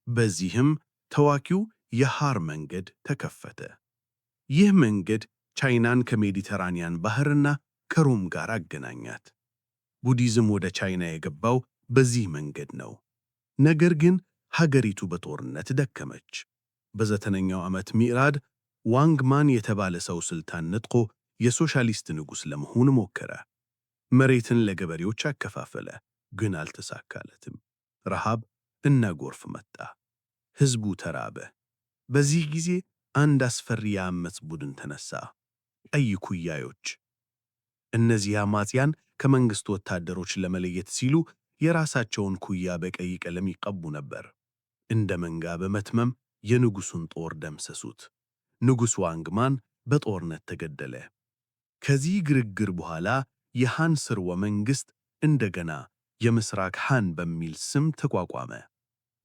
በዚህም ታዋቂው የሃር መንገድ ተከፈተ። ይህ መንገድ ቻይናን ከሜዲተራንያን ባሕርና ከሮም ጋር አገናኛት። ቡዲዝም ወደ ቻይና የገባው በዚህ መንገድ ነው። ነገር ግን ሀገሪቱ በጦርነት ደከመች። በዘጠነኛው ዓመት ሚዕራድ ዋንግማን የተባለ ሰው ስልጣን ነጥቆ የሶሻሊስት ንጉሥ ለመሆን ሞከረ። መሬትን ለገበሬዎች አከፋፈለ፣ ግን አልተሳካለትም። ረሃብ እና ጎርፍ መጣ። ሕዝቡ ተራበ። በዚህ ጊዜ አንድ አስፈሪ የአመፅ ቡድን ተነሳ፣ ቀይ ኩያዮች። እነዚህ አማጽያን ከመንግሥት ወታደሮች ለመለየት ሲሉ የራሳቸውን ኩያ በቀይ ቀለም ይቀቡ ነበር። እንደ መንጋ በመትመም የንጉሡን ጦር ደምሰሱት። ንጉሥ ዋንግማን በጦርነት ተገደለ። ከዚህ ግርግር በኋላ የሃን ሥርወ መንግሥት እንደገና የምሥራቅ ሃን በሚል ስም ተቋቋመ።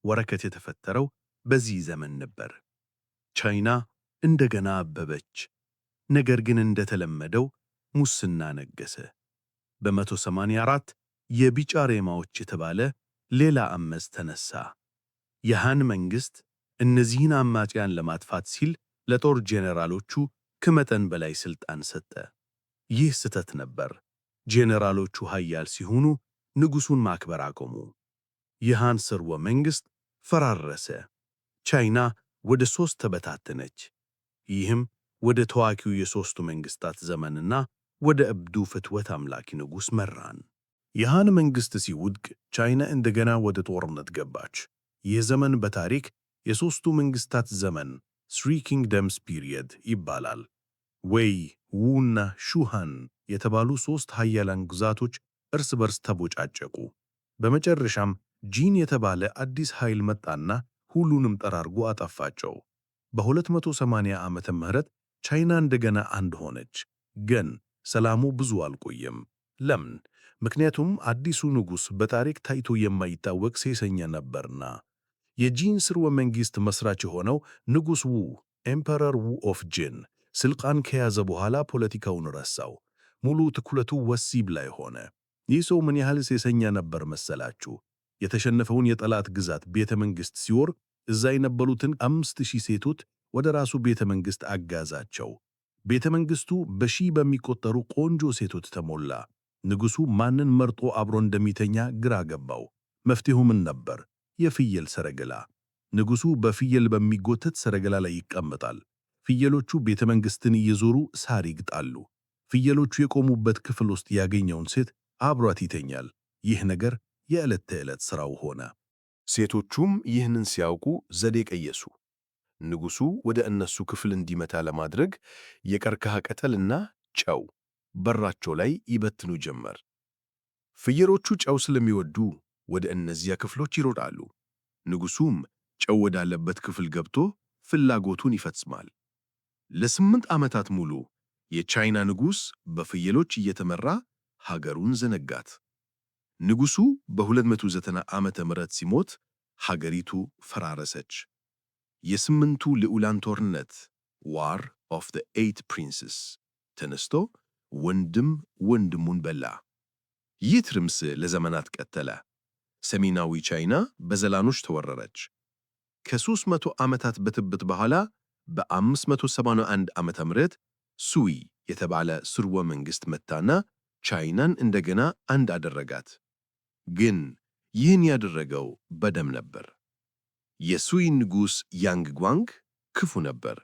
ወረከት የተፈጠረው በዚህ ዘመን ነበር። ቻይና እንደገና አበበች። ነገር ግን እንደተለመደው ሙስና ነገሰ። በ184 የቢጫ ሬማዎች የተባለ ሌላ አመፅ ተነሳ። የሃን መንግሥት እነዚህን አማጽያን ለማጥፋት ሲል ለጦር ጄኔራሎቹ ከመጠን በላይ ሥልጣን ሰጠ። ይህ ስህተት ነበር። ጄኔራሎቹ ኃያል ሲሆኑ ንጉሡን ማክበር አቆሙ። የሃን ሥርወ መንግሥት ፈራረሰ። ቻይና ወደ 3 ተበታተነች። ይህም ወደ ታዋቂው የሦስቱ መንግሥታት ዘመንና ወደ እብዱ ፍትወት አምላኪ ንጉሥ መራን። የሃን መንግሥት ሲውድቅ ቻይና እንደገና ወደ ጦርነት ገባች። ይህ ዘመን በታሪክ የሦስቱ መንግሥታት ዘመን (Three Kingdoms Period) ይባላል። ዌይ፣ ውና ሹሃን የተባሉ 3 ኃያላን ግዛቶች እርስ በርስ ተቦጫጨቁ። በመጨረሻም ጂን የተባለ አዲስ ኃይል መጣና ሁሉንም ጠራርጎ አጠፋቸው። በ280 ዓመተ ምህረት ቻይና እንደገና አንድ ሆነች። ግን ሰላሙ ብዙ አልቆየም። ለምን? ምክንያቱም አዲሱ ንጉሥ በታሪክ ታይቶ የማይታወቅ ሴሰኛ ነበርና። የጂን ሥርወ መንግሥት መሥራች የሆነው ንጉሥ ዉ ኤምፐረር ዉ ኦፍ ጂን ስልጣን ከያዘ በኋላ ፖለቲካውን ረሳው። ሙሉ ትኩረቱ ወሲብ ላይ ሆነ። ይህ ሰው ምን ያህል ሴሰኛ ነበር መሰላችሁ? የተሸነፈውን የጠላት ግዛት ቤተ መንግሥት ሲወር እዛ የነበሩትን 5000 ሴቶች ወደ ራሱ ቤተ መንግሥት አጋዛቸው። ቤተ መንግሥቱ በሺህ በሚቆጠሩ ቆንጆ ሴቶች ተሞላ። ንጉሡ ማንን መርጦ አብሮ እንደሚተኛ ግራ ገባው። መፍትሄው ምን ነበር? የፍየል ሰረገላ። ንጉሡ በፍየል በሚጎተት ሰረገላ ላይ ይቀመጣል። ፍየሎቹ ቤተ መንግሥትን እየዞሩ ሳር ይግጣሉ። ፍየሎቹ የቆሙበት ክፍል ውስጥ ያገኘውን ሴት አብሯት ይተኛል። ይህ ነገር የዕለት ተዕለት ሥራው ሆነ። ሴቶቹም ይህንን ሲያውቁ ዘዴ ቀየሱ። ንጉሡ ወደ እነሱ ክፍል እንዲመታ ለማድረግ የቀርከሃ ቅጠልና ጨው በራቸው ላይ ይበትኑ ጀመር። ፍየሎቹ ጨው ስለሚወዱ ወደ እነዚያ ክፍሎች ይሮጣሉ። ንጉሡም ጨው ወዳለበት ክፍል ገብቶ ፍላጎቱን ይፈጽማል። ለ8 ዓመታት ሙሉ የቻይና ንጉሥ በፍየሎች እየተመራ ሀገሩን ዘነጋት። ንጉሡ በ290 ዓመተ ምህረት ሲሞት ሀገሪቱ ፈራረሰች። የስምንቱ ልዑላን ጦርነት (War of the Eight Princes) ተነስቶ ወንድም ወንድሙን በላ። ይህ ትርምስ ለዘመናት ቀጠለ። ሰሜናዊ ቻይና በዘላኖች ተወረረች። ከ300 ዓመታት ብጥብጥ በኋላ በ571 ዓመተ ምህረት ሱይ የተባለ ሥርወ መንግሥት መታና ቻይናን እንደገና አንድ አደረጋት። ግን ይህን ያደረገው በደም ነበር። የሱይ ንጉሥ ያንግ ጓንግ ክፉ ነበር።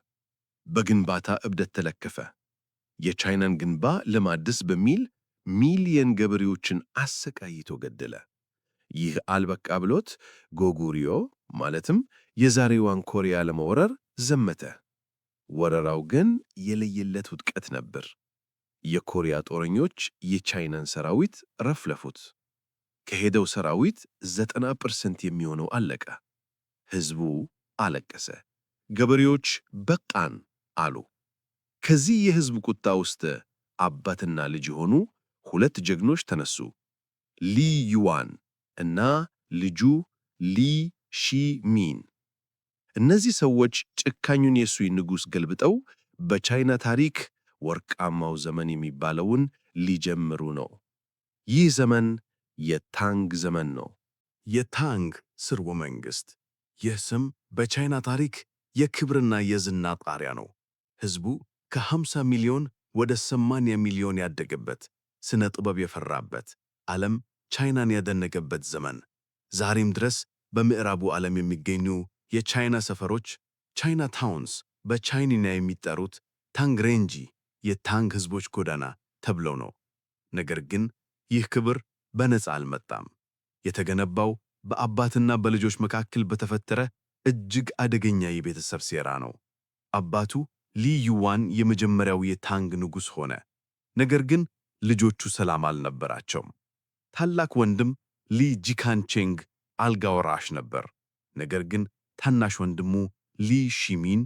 በግንባታ እብደት ተለከፈ። የቻይናን ግንባ ለማደስ በሚል ሚሊየን ገበሬዎችን አሰቃይቶ ገደለ። ይህ አልበቃ ብሎት ጎጉሪዮ ማለትም የዛሬዋን ኮሪያ ለመውረር ዘመተ። ወረራው ግን የለየለት ውድቀት ነበር። የኮሪያ ጦረኞች የቻይናን ሰራዊት ረፍለፉት። ከሄደው ሰራዊት 90% የሚሆነው አለቀ። ሕዝቡ አለቀሰ። ገበሬዎች በቃን አሉ። ከዚህ የሕዝብ ቁጣ ውስጥ አባትና ልጅ የሆኑ 2 ጀግኖች ተነሱ፣ ሊ ዩዋን እና ልጁ ሊ ሺሚን። እነዚህ ሰዎች ጭካኙን የሱይ ንጉሥ ገልብጠው በቻይና ታሪክ ወርቃማው ዘመን የሚባለውን ሊጀምሩ ነው። ይህ ዘመን የታንግ ዘመን ነው። የታንግ ሥርወ መንግሥት። ይህ ስም በቻይና ታሪክ የክብርና የዝና ጣሪያ ነው። ሕዝቡ ከ50 ሚሊዮን ወደ 80 ሚሊዮን ያደገበት፣ ስነ ጥበብ የፈራበት፣ ዓለም ቻይናን ያደነቀበት ዘመን። ዛሬም ድረስ በምዕራቡ ዓለም የሚገኙ የቻይና ሰፈሮች ቻይና ታውንስ በቻይንኛ የሚጠሩት ታንግሬንጂ የታንግ ሕዝቦች ጎዳና ተብለው ነው። ነገር ግን ይህ ክብር በነፃ አልመጣም። የተገነባው በአባትና በልጆች መካከል በተፈጠረ እጅግ አደገኛ የቤተሰብ ሴራ ነው። አባቱ ሊ ዩዋን የመጀመሪያው የታንግ ንጉሥ ሆነ። ነገር ግን ልጆቹ ሰላም አልነበራቸውም። ታላቅ ወንድም ሊ ጂካንቼንግ አልጋ ወራሽ ነበር። ነገር ግን ታናሽ ወንድሙ ሊ ሺሚን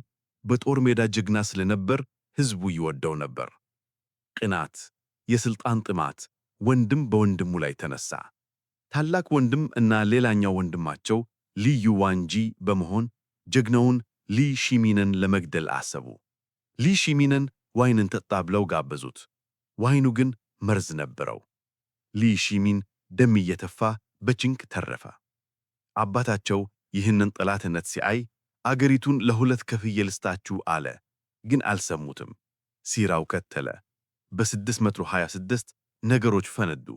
በጦር ሜዳ ጀግና ስለነበር ሕዝቡ ይወደው ነበር። ቅናት፣ የሥልጣን ጥማት ወንድም በወንድሙ ላይ ተነሳ። ታላቅ ወንድም እና ሌላኛው ወንድማቸው ሊ ዩዋንጂ በመሆን ጀግናውን ሊ ሺሚንን ለመግደል አሰቡ። ሊ ሺሚንን ዋይን እንጠጣ ብለው ጋበዙት። ዋይኑ ግን መርዝ ነበረው። ሊ ሺሚን ደም እየተፋ በጭንቅ ተረፈ። አባታቸው ይህንን ጠላትነት ሲያይ አገሪቱን ለሁለት ከፍዬ ልስጣችሁ አለ። ግን አልሰሙትም። ሲራው ከተለ። በ626 ነገሮች ፈነዱ።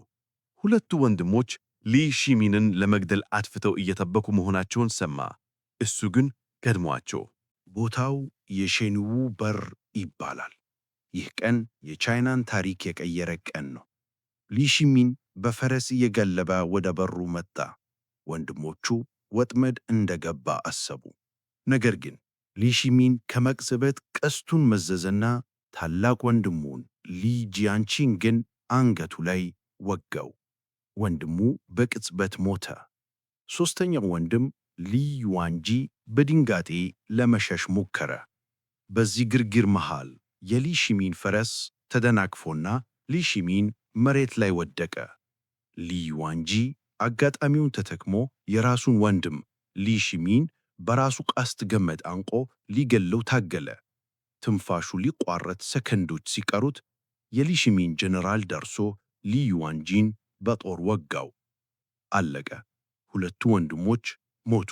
ሁለቱ ወንድሞች ሊ ሺሚንን ለመግደል አጥፍተው እየጠበቁ መሆናቸውን ሰማ። እሱ ግን ቀድሟቸው። ቦታው የሼንዉ በር ይባላል። ይህ ቀን የቻይናን ታሪክ የቀየረ ቀን ነው። ሊ ሺሚን በፈረስ እየጋለበ ወደ በሩ መጣ። ወንድሞቹ ወጥመድ እንደገባ አሰቡ። ነገር ግን ሊ ሺሚን ከመቅጽበት ቀስቱን መዘዘና ታላቅ ወንድሙን ሊ ጂያንቺንግን አንገቱ ላይ ወጋው። ወንድሙ በቅጽበት ሞተ። ሦስተኛው ወንድም ሊ ዩዋንጂ በድንጋጤ ለመሸሽ ሞከረ። በዚህ ግርግር መሃል የሊ ሺሚን ፈረስ ተደናቅፎና ሊ ሺሚን መሬት ላይ ወደቀ። ሊ ዩዋንጂ አጋጣሚውን ተጠቅሞ የራሱን ወንድም ሊ ሺሚን በራሱ ቀስት ገመድ አንቆ ሊገለው ታገለ። ትንፋሹ ሊቋረጥ ሰከንዶች ሲቀሩት የሊ ሺሚን ጀነራል ደርሶ ሊ ዩዋንጂን በጦር ወጋው። አለቀ። ሁለቱ ወንድሞች ሞቱ።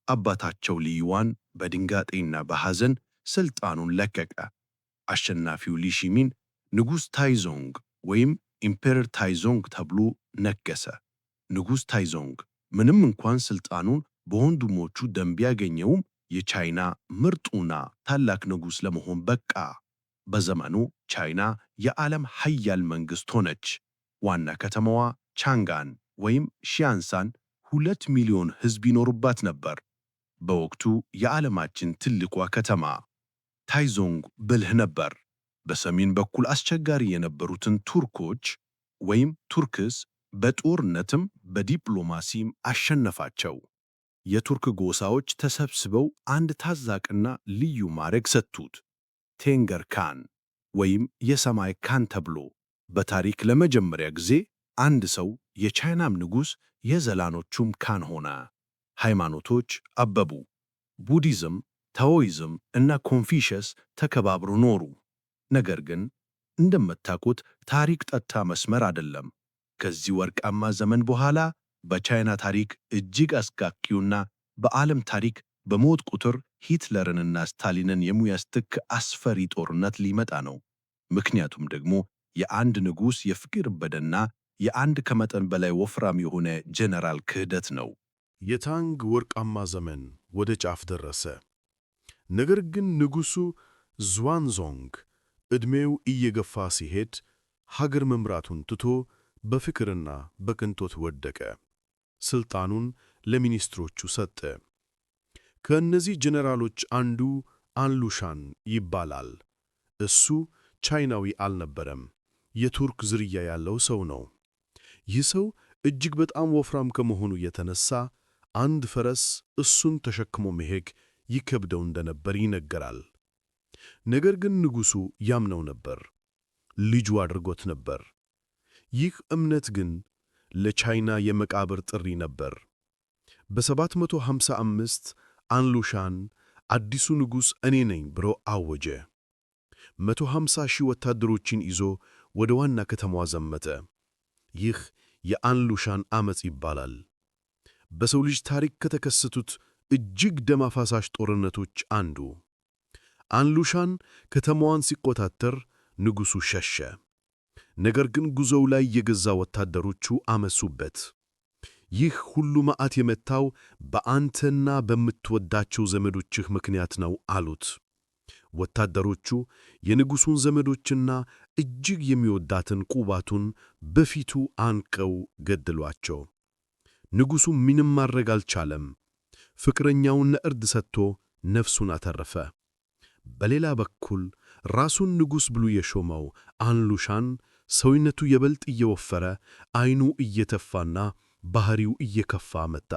አባታቸው ሊ ዩዋን በድንጋጤና በሐዘን ሥልጣኑን ለቀቀ። አሸናፊው ሊ ሺሚን ንጉሥ ታይዞንግ ወይም ኢምፔረር ታይዞንግ ተብሎ ነገሰ። ንጉሥ ታይዞንግ ምንም እንኳን ሥልጣኑን በወንድሞቹ ደም ቢያገኘውም የቻይና ምርጡና ታላቅ ንጉሥ ለመሆን በቃ። በዘመኑ ቻይና የዓለም ኃያል መንግሥት ሆነች። ዋና ከተማዋ ቻንጋን ወይም ሺያንሳን 2 ሚሊዮን ሕዝብ ይኖሩባት ነበር። በወቅቱ የዓለማችን ትልቋ ከተማ። ታይዞንግ ብልህ ነበር። በሰሜን በኩል አስቸጋሪ የነበሩትን ቱርኮች ወይም ቱርክስ በጦርነትም በዲፕሎማሲም አሸነፋቸው። የቱርክ ጎሳዎች ተሰብስበው አንድ ታላቅና ልዩ ማዕረግ ሰጡት፣ ቴንገር ካን ወይም የሰማይ ካን ተብሎ። በታሪክ ለመጀመሪያ ጊዜ አንድ ሰው የቻይናም ንጉሥ የዘላኖቹም ካን ሆነ። ሃይማኖቶች አበቡ። ቡዲዝም፣ ታኦይዝም እና ኮንፊሸስ ተከባብሮ ኖሩ። ነገር ግን እንደምታውቁት ታሪክ ጠጣ መስመር አይደለም። ከዚህ ወርቃማ ዘመን በኋላ በቻይና ታሪክ እጅግ አስጋቂውና በዓለም ታሪክ በሞት ቁጥር ሂትለርንና ስታሊንን የሚያስተክ አስፈሪ ጦርነት ሊመጣ ነው። ምክንያቱም ደግሞ የአንድ ንጉሥ የፍቅር በደና የአንድ ከመጠን በላይ ወፍራም የሆነ ጀነራል ክህደት ነው። የታንግ ወርቃማ ዘመን ወደ ጫፍ ደረሰ። ነገር ግን ንጉሡ ዙዋንዞንግ ዕድሜው እየገፋ ሲሄድ ሀገር መምራቱን ትቶ በፍቅርና በቅንጦት ወደቀ። ሥልጣኑን ለሚኒስትሮቹ ሰጠ። ከእነዚህ ጀነራሎች አንዱ አንሉሻን ይባላል። እሱ ቻይናዊ አልነበረም፣ የቱርክ ዝርያ ያለው ሰው ነው። ይህ ሰው እጅግ በጣም ወፍራም ከመሆኑ የተነሳ አንድ ፈረስ እሱን ተሸክሞ መሄድ ይከብደው እንደነበር ይነገራል። ነገር ግን ንጉሡ ያምነው ነበር፣ ልጁ አድርጎት ነበር። ይህ እምነት ግን ለቻይና የመቃብር ጥሪ ነበር። በ755 አንሉሻን አዲሱ ንጉሥ እኔ ነኝ ብሎ አወጀ። 150,000 ወታደሮችን ይዞ ወደ ዋና ከተማዋ ዘመተ። ይህ የአንሉሻን ዓመፅ ይባላል። በሰው ልጅ ታሪክ ከተከሰቱት እጅግ ደም አፋሳሽ ጦርነቶች አንዱ። አንሉሻን ከተማዋን ሲቆጣጠር ንጉሡ ሸሸ። ነገር ግን ጉዞው ላይ የገዛ ወታደሮቹ አመሱበት። ይህ ሁሉ መዓት የመታው በአንተና በምትወዳቸው ዘመዶችህ ምክንያት ነው አሉት። ወታደሮቹ የንጉሡን ዘመዶችና እጅግ የሚወዳትን ቁባቱን በፊቱ አንቀው ገደሏቸው። ንጉሡ ምንም ማድረግ አልቻለም። ፍቅረኛውን ለእርድ ሰጥቶ ነፍሱን አተረፈ። በሌላ በኩል ራሱን ንጉሥ ብሎ የሾመው አንሉሻን ሰውነቱ ይበልጥ እየወፈረ ዓይኑ እየተፋና ባህሪው እየከፋ መጣ።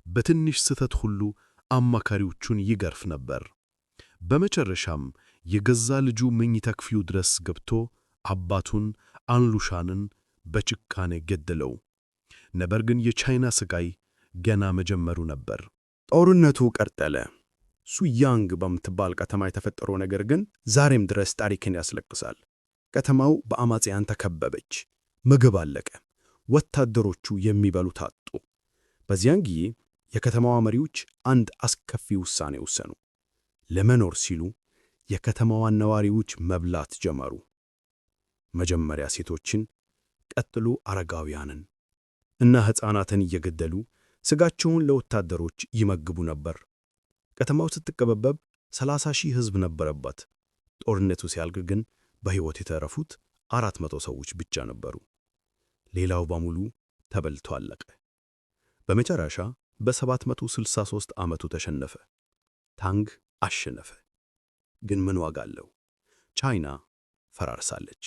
በትንሽ ስህተት ሁሉ አማካሪዎቹን ይገርፍ ነበር። በመጨረሻም የገዛ ልጁ መኝታ ክፍሉ ድረስ ገብቶ አባቱን አንሉሻንን በጭካኔ ገደለው። ነገር ግን የቻይና ስቃይ ገና መጀመሩ ነበር። ጦርነቱ ቀጠለ። ሱያንግ በምትባል ከተማ የተፈጠረው ነገር ግን ዛሬም ድረስ ታሪክን ያስለቅሳል። ከተማው በአማጽያን ተከበበች። ምግብ አለቀ። ወታደሮቹ የሚበሉት አጡ። በዚያን ጊዜ የከተማዋ መሪዎች አንድ አስከፊ ውሳኔ ወሰኑ። ለመኖር ሲሉ የከተማዋን ነዋሪዎች መብላት ጀመሩ። መጀመሪያ ሴቶችን፣ ቀጥሎ አረጋውያንን እና ሕፃናትን እየገደሉ ሥጋቸውን ለወታደሮች ይመግቡ ነበር። ከተማው ስትከበብ 30,000 ሕዝብ ነበረባት። ጦርነቱ ሲያልቅ ግን በሕይወት የተረፉት 400 ሰዎች ብቻ ነበሩ። ሌላው በሙሉ ተበልቶ አለቀ። በመጨረሻ በ763 ዓመቱ ተሸነፈ። ታንግ አሸነፈ። ግን ምን ዋጋ አለው? ቻይና ፈራርሳለች።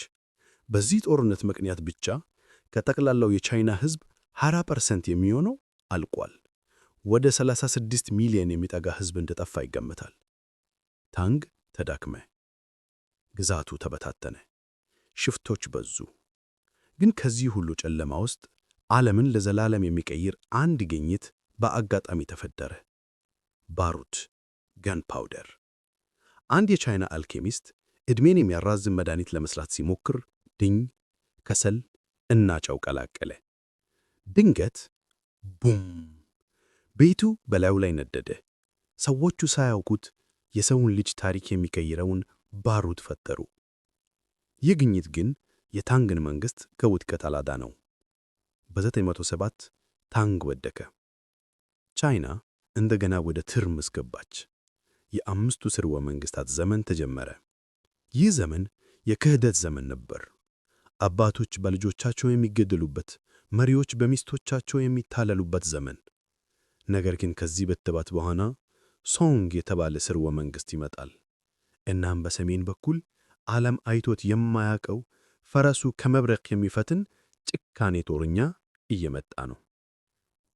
በዚህ ጦርነት ምክንያት ብቻ ከጠቅላላው የቻይና ሕዝብ 20% የሚሆነው አልቋል። ወደ 36 ሚሊዮን የሚጠጋ ሕዝብ እንደጠፋ ይገመታል። ታንግ ተዳክመ፣ ግዛቱ ተበታተነ፣ ሽፍቶች በዙ። ግን ከዚህ ሁሉ ጨለማ ውስጥ ዓለምን ለዘላለም የሚቀይር አንድ ግኝት በአጋጣሚ ተፈጠረ። ባሩድ፣ ገን ፓውደር። አንድ የቻይና አልኬሚስት ዕድሜን የሚያራዝም መድኃኒት ለመስራት ሲሞክር ድኝ፣ ከሰል እና ጨው ቀላቀለ። ድንገት ቡም! ቤቱ በላዩ ላይ ነደደ። ሰዎቹ ሳያውቁት የሰውን ልጅ ታሪክ የሚቀይረውን ባሩድ ፈጠሩ። ይህ ግኝት ግን የታንግን መንግሥት ከውድቀት አላዳነው። በ907 ታንግ ወደቀ። ቻይና እንደገና ወደ ትርምስ ገባች። የአምስቱ ሥርወ መንግሥታት ዘመን ተጀመረ። ይህ ዘመን የክህደት ዘመን ነበር። አባቶች በልጆቻቸው የሚገደሉበት፣ መሪዎች በሚስቶቻቸው የሚታለሉበት ዘመን። ነገር ግን ከዚህ በትባት በኋላ ሶንግ የተባለ ሥርወ መንግሥት ይመጣል። እናም በሰሜን በኩል ዓለም አይቶት የማያውቀው ፈረሱ ከመብረቅ የሚፈትን ጭካኔ ጦረኛ እየመጣ ነው።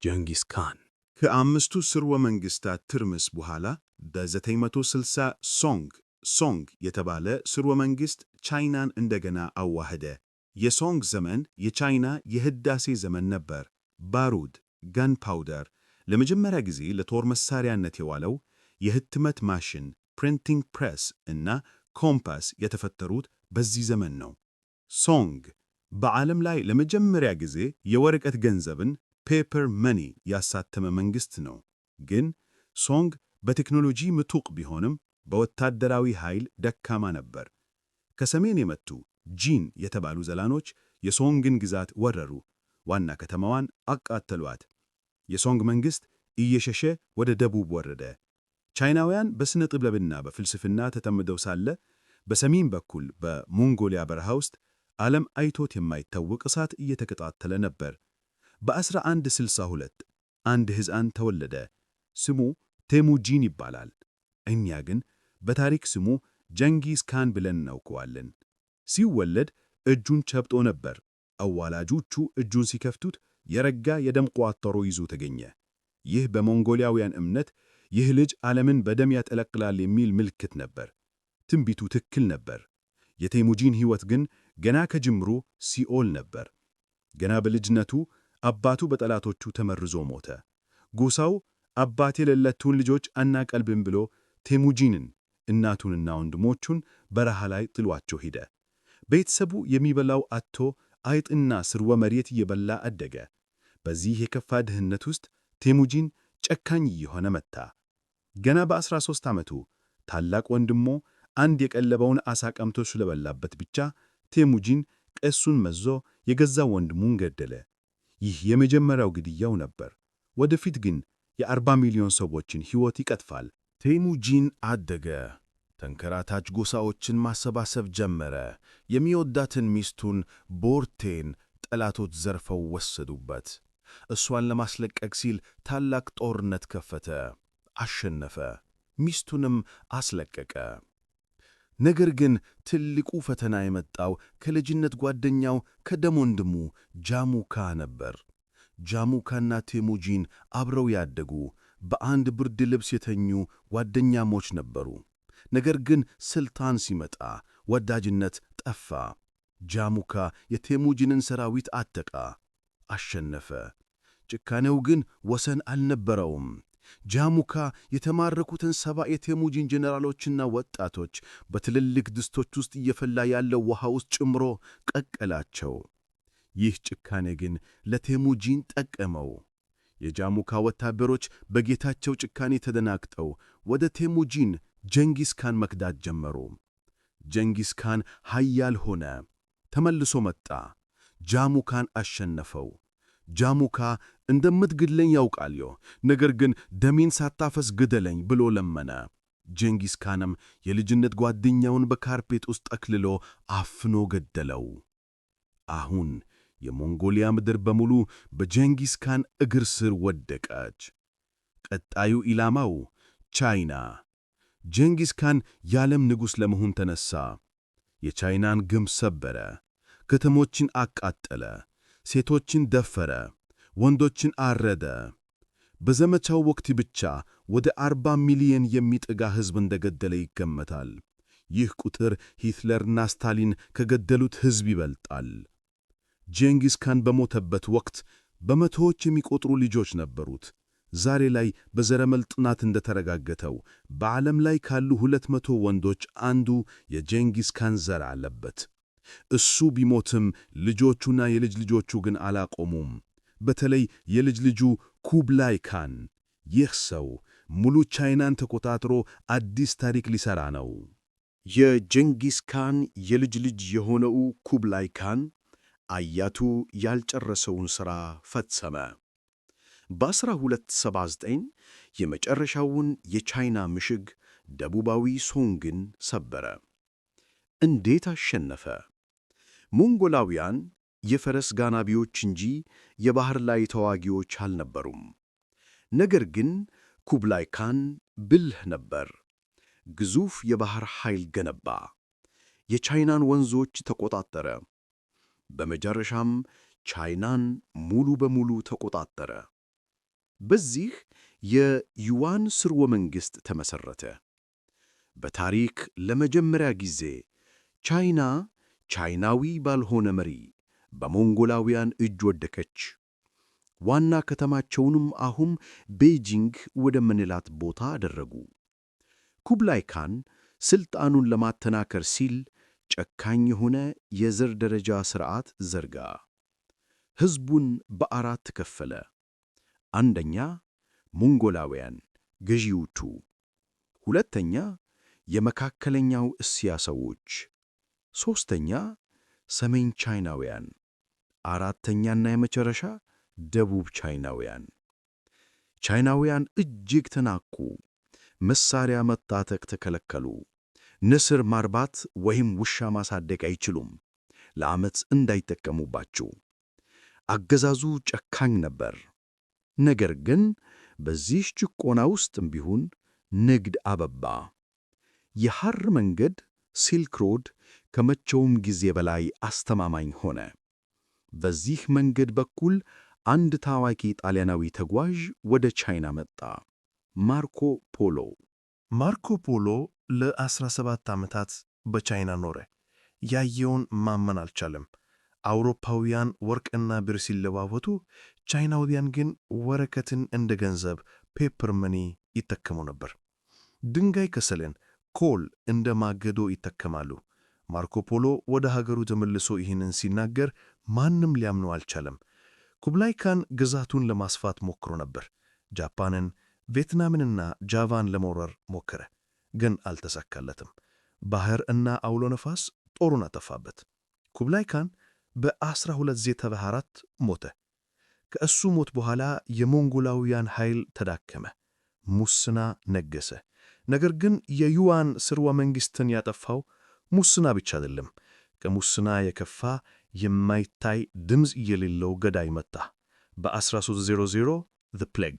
ጀንጊስ ካን። ከአምስቱ ሥርወ መንግሥታት ትርምስ በኋላ በ960 ሶንግ የተባለ ሥርወ መንግሥት ቻይናን እንደገና አዋህደ። የሶንግ ዘመን የቻይና የህዳሴ ዘመን ነበር። ባሩድ፣ ጋን ፓውደር ለመጀመሪያ ጊዜ ለጦር መሳሪያነት የዋለው የህትመት ማሽን ፕሪንቲንግ ፕሬስ እና ኮምፓስ የተፈጠሩት በዚህ ዘመን ነው። ሶንግ በዓለም ላይ ለመጀመሪያ ጊዜ የወረቀት ገንዘብን ፔፐር መኒ ያሳተመ መንግሥት ነው። ግን ሶንግ በቴክኖሎጂ ምጡቅ ቢሆንም በወታደራዊ ኃይል ደካማ ነበር። ከሰሜን የመጡ ጂን የተባሉ ዘላኖች የሶንግን ግዛት ወረሩ፣ ዋና ከተማዋን አቃጠሏት። የሶንግ መንግሥት እየሸሸ ወደ ደቡብ ወረደ። ቻይናውያን በሥነ ጥበብና በፍልስፍና ተጠምደው ሳለ በሰሜን በኩል በሞንጎሊያ በረሃ ውስጥ ዓለም አይቶት የማይታወቅ እሳት እየተቀጣጠለ ነበር። በ1162 አንድ ሕፃን ተወለደ። ስሙ ቴሙጂን ይባላል። እኛ ግን በታሪክ ስሙ ጀንጊስ ካን ብለን እናውቀዋለን። ሲወለድ እጁን ጨብጦ ነበር። አዋላጆቹ እጁን ሲከፍቱት የረጋ የደም ቋጠሮ ይዞ ተገኘ። ይህ በሞንጎሊያውያን እምነት ይህ ልጅ ዓለምን በደም ያጠለቅላል የሚል ምልክት ነበር። ትንቢቱ ትክክል ነበር። የቴሙጂን ሕይወት ግን ገና ከጅምሩ ሲኦል ነበር። ገና በልጅነቱ አባቱ በጠላቶቹ ተመርዞ ሞተ። ጎሳው አባት የሌላቸውን ልጆች አናቀልብም ብሎ ቴሙጂንን፣ እናቱንና ወንድሞቹን በረሃ ላይ ጥሏቸው ሄደ። ቤተሰቡ የሚበላው አጥቶ አይጥና ስርወ መሬት እየበላ አደገ። በዚህ የከፋ ድህነት ውስጥ ቴሙጂን ጨካኝ እየሆነ መጣ። ገና በ13 ዓመቱ ታላቅ ወንድሞ አንድ የቀለበውን ዓሣ ቀምቶ ስለበላበት ብቻ ቴሙጂን ቀሱን መዞ የገዛ ወንድሙን ገደለ። ይህ የመጀመሪያው ግድያው ነበር። ወደፊት ግን የ40 ሚሊዮን ሰዎችን ሕይወት ይቀጥፋል። ቴሙጂን አደገ። ተንከራታች ጎሳዎችን ማሰባሰብ ጀመረ። የሚወዳትን ሚስቱን ቦርቴን ጠላቶች ዘርፈው ወሰዱበት። እሷን ለማስለቀቅ ሲል ታላቅ ጦርነት ከፈተ። አሸነፈ። ሚስቱንም አስለቀቀ። ነገር ግን ትልቁ ፈተና የመጣው ከልጅነት ጓደኛው ከደም ወንድሙ ጃሙካ ነበር። ጃሙካና ቴሙጂን አብረው ያደጉ፣ በአንድ ብርድ ልብስ የተኙ ጓደኛሞች ነበሩ። ነገር ግን ስልጣን ሲመጣ ወዳጅነት ጠፋ። ጃሙካ የቴሙጂንን ሰራዊት አጠቃ፣ አሸነፈ። ጭካኔው ግን ወሰን አልነበረውም። ጃሙካ የተማረኩትን 70 የቴሙጂን ጄኔራሎችና ወጣቶች በትልልቅ ድስቶች ውስጥ እየፈላ ያለው ውሃ ውስጥ ጨምሮ ቀቀላቸው። ይህ ጭካኔ ግን ለቴሙጂን ጠቀመው። የጃሙካ ወታደሮች በጌታቸው ጭካኔ ተደናግጠው ወደ ቴሙጂን ጀንጊስ ካን መክዳት ጀመሩ። ጀንጊስ ካን ኃያል ሆነ፣ ተመልሶ መጣ፣ ጃሙካን አሸነፈው። ጃሙካ እንደምትግድለኝ ያውቃልዮ፣ ነገር ግን ደሜን ሳታፈስ ግደለኝ ብሎ ለመነ። ጀንጊስ ካንም የልጅነት ጓደኛውን በካርፔት ውስጥ ጠቅልሎ አፍኖ ገደለው። አሁን የሞንጎሊያ ምድር በሙሉ በጀንጊስ ካን እግር ስር ወደቀች። ቀጣዩ ኢላማው ቻይና። ጀንጊስ ካን የዓለም ንጉሥ ለመሆን ተነሣ። የቻይናን ግንብ ሰበረ፣ ከተሞችን አቃጠለ፣ ሴቶችን ደፈረ፣ ወንዶችን አረደ። በዘመቻው ወቅት ብቻ ወደ 40 ሚሊዮን የሚጠጋ ሕዝብ እንደገደለ ይገመታል። ይህ ቁጥር ሂትለርና ስታሊን ከገደሉት ሕዝብ ይበልጣል። ጀንጊስ ካን በሞተበት ወቅት በመቶዎች የሚቆጠሩ ልጆች ነበሩት። ዛሬ ላይ በዘረመል ጥናት እንደተረጋገጠው በዓለም ላይ ካሉ 200 ወንዶች አንዱ የጀንጊስ ካን ዘር አለበት። እሱ ቢሞትም ልጆቹና የልጅ ልጆቹ ግን አላቆሙም። በተለይ የልጅ ልጁ ኩብላይ ካን። ይህ ሰው ሙሉ ቻይናን ተቆጣጥሮ አዲስ ታሪክ ሊሠራ ነው። የጀንጊስ ካን የልጅ ልጅ የሆነው ኩብላይ ካን አያቱ ያልጨረሰውን ሥራ ፈጸመ። በ1279 የመጨረሻውን የቻይና ምሽግ ደቡባዊ ሶንግን ሰበረ። እንዴት አሸነፈ? ሞንጎላውያን የፈረስ ጋናቢዎች እንጂ የባሕር ላይ ተዋጊዎች አልነበሩም። ነገር ግን ኩብላይ ካን ብልህ ነበር። ግዙፍ የባሕር ኃይል ገነባ። የቻይናን ወንዞች ተቆጣጠረ። በመጨረሻም ቻይናን ሙሉ በሙሉ ተቆጣጠረ። በዚህ የዩዋን ሥርወ መንግሥት ተመሠረተ። በታሪክ ለመጀመሪያ ጊዜ ቻይና ቻይናዊ ባልሆነ መሪ በሞንጎላውያን እጅ ወደቀች። ዋና ከተማቸውንም አሁን ቤጂንግ ወደምንላት ቦታ አደረጉ። ኩብላይ ካን ሥልጣኑን ለማጠናከር ሲል ጨካኝ የሆነ የዘር ደረጃ ሥርዓት ዘርጋ። ሕዝቡን በአራት ከፈለ። አንደኛ ሞንጎላውያን ገዢዎቹ፣ ሁለተኛ የመካከለኛው እስያ ሰዎች፣ ሦስተኛ ሰሜን ቻይናውያን፣ አራተኛና የመጨረሻ ደቡብ ቻይናውያን። ቻይናውያን እጅግ ተናቁ። መሳሪያ መታጠቅ ተከለከሉ። ንስር ማርባት ወይም ውሻ ማሳደግ አይችሉም፣ ለዓመት እንዳይጠቀሙባቸው። አገዛዙ ጨካኝ ነበር። ነገር ግን በዚህ ጭቆና ውስጥም ቢሆን ንግድ አበባ። የሐር መንገድ ሲልክ ሮድ ከመቼውም ጊዜ በላይ አስተማማኝ ሆነ። በዚህ መንገድ በኩል አንድ ታዋቂ ጣሊያናዊ ተጓዥ ወደ ቻይና መጣ፣ ማርኮ ፖሎ። ማርኮ ፖሎ ለ17 ዓመታት በቻይና ኖረ። ያየውን ማመን አልቻለም። አውሮፓውያን ወርቅና ብር ሲለዋወጡ፣ ቻይናውያን ግን ወረቀትን እንደ ገንዘብ ፔፐር መኒ ይጠቀሙ ነበር። ድንጋይ ከሰልን፣ ኮል እንደ ማገዶ ይጠቀማሉ። ማርኮ ፖሎ ወደ ሀገሩ ተመልሶ ይህንን ሲናገር ማንም ሊያምኑ አልቻለም። ኩብላይ ካን ግዛቱን ለማስፋት ሞክሮ ነበር። ጃፓንን፣ ቪየትናምንና ጃቫን ለመውረር ሞከረ፣ ግን አልተሳካለትም። ባሕር እና አውሎ ነፋስ ጦሩን አጠፋበት። ኩብላይ ካን በ1204 ሞተ። ከእሱ ሞት በኋላ የሞንጎላውያን ኃይል ተዳከመ፣ ሙስና ነገሰ። ነገር ግን የዩዋን ሥርወ መንግሥትን ያጠፋው ሙስና ብቻ አይደለም። ከሙስና የከፋ የማይታይ ድምፅ የሌለው ገዳይ መጣ። በ1300 ዘ ፕሌግ።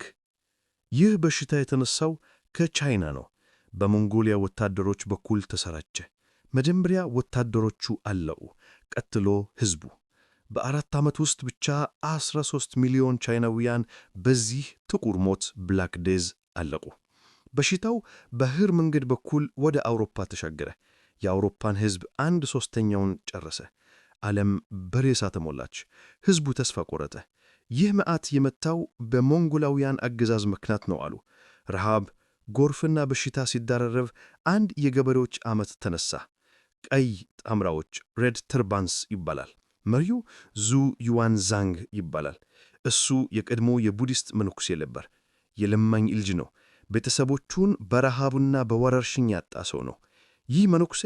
ይህ በሽታ የተነሳው ከቻይና ነው። በሞንጎሊያ ወታደሮች በኩል ተሰራጨ። መጀመሪያ ወታደሮቹ አለቁ፣ ቀጥሎ ሕዝቡ። በ4 ዓመት ውስጥ ብቻ 13 ሚሊዮን ቻይናውያን በዚህ ጥቁር ሞት ብላክ ዴዝ አለቁ። በሽታው በባሕር መንገድ በኩል ወደ አውሮፓ ተሻገረ። የአውሮፓን ሕዝብ 1/3ኛውን ጨረሰ። ዓለም በሬሳ ተሞላች። ሕዝቡ ተስፋ ቆረጠ። ይህ መዓት የመጣው በሞንጎላውያን አገዛዝ ምክንያት ነው አሉ። ረሃብ፣ ጎርፍና በሽታ ሲደራረብ አንድ የገበሬዎች ዓመት ተነሳ። ቀይ ጣምራዎች ሬድ ተርባንስ ይባላል። መሪው ዙ ዩዋንዛንግ ይባላል። እሱ የቀድሞ የቡዲስት መነኩሴ ነበር። የለማኝ ልጅ ነው። ቤተሰቦቹን በረሃብና በወረርሽኝ ያጣ ሰው ነው። ይህ መነኩሴ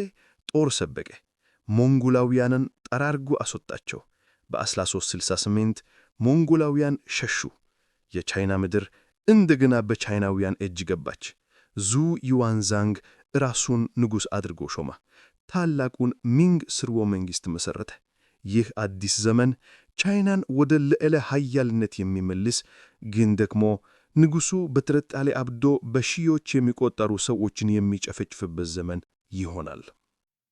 ጦር ሰበቀ። ሞንጎላውያንን ጠራርጎ አስወጣቸው። በ1368 ሞንጎላውያን ሸሹ። የቻይና ምድር እንደገና በቻይናውያን እጅ ገባች። ዙ ዩዋንዛንግ ራሱን ንጉሥ አድርጎ ሾማ። ታላቁን ሚንግ ሥርወ መንግሥት መሠረተ። ይህ አዲስ ዘመን ቻይናን ወደ ልዕለ ኃያልነት የሚመልስ ግን ደግሞ ንጉሡ በጥርጣሬ አብዶ በሺዎች የሚቆጠሩ ሰዎችን የሚጨፈጭፍበት ዘመን ይሆናል።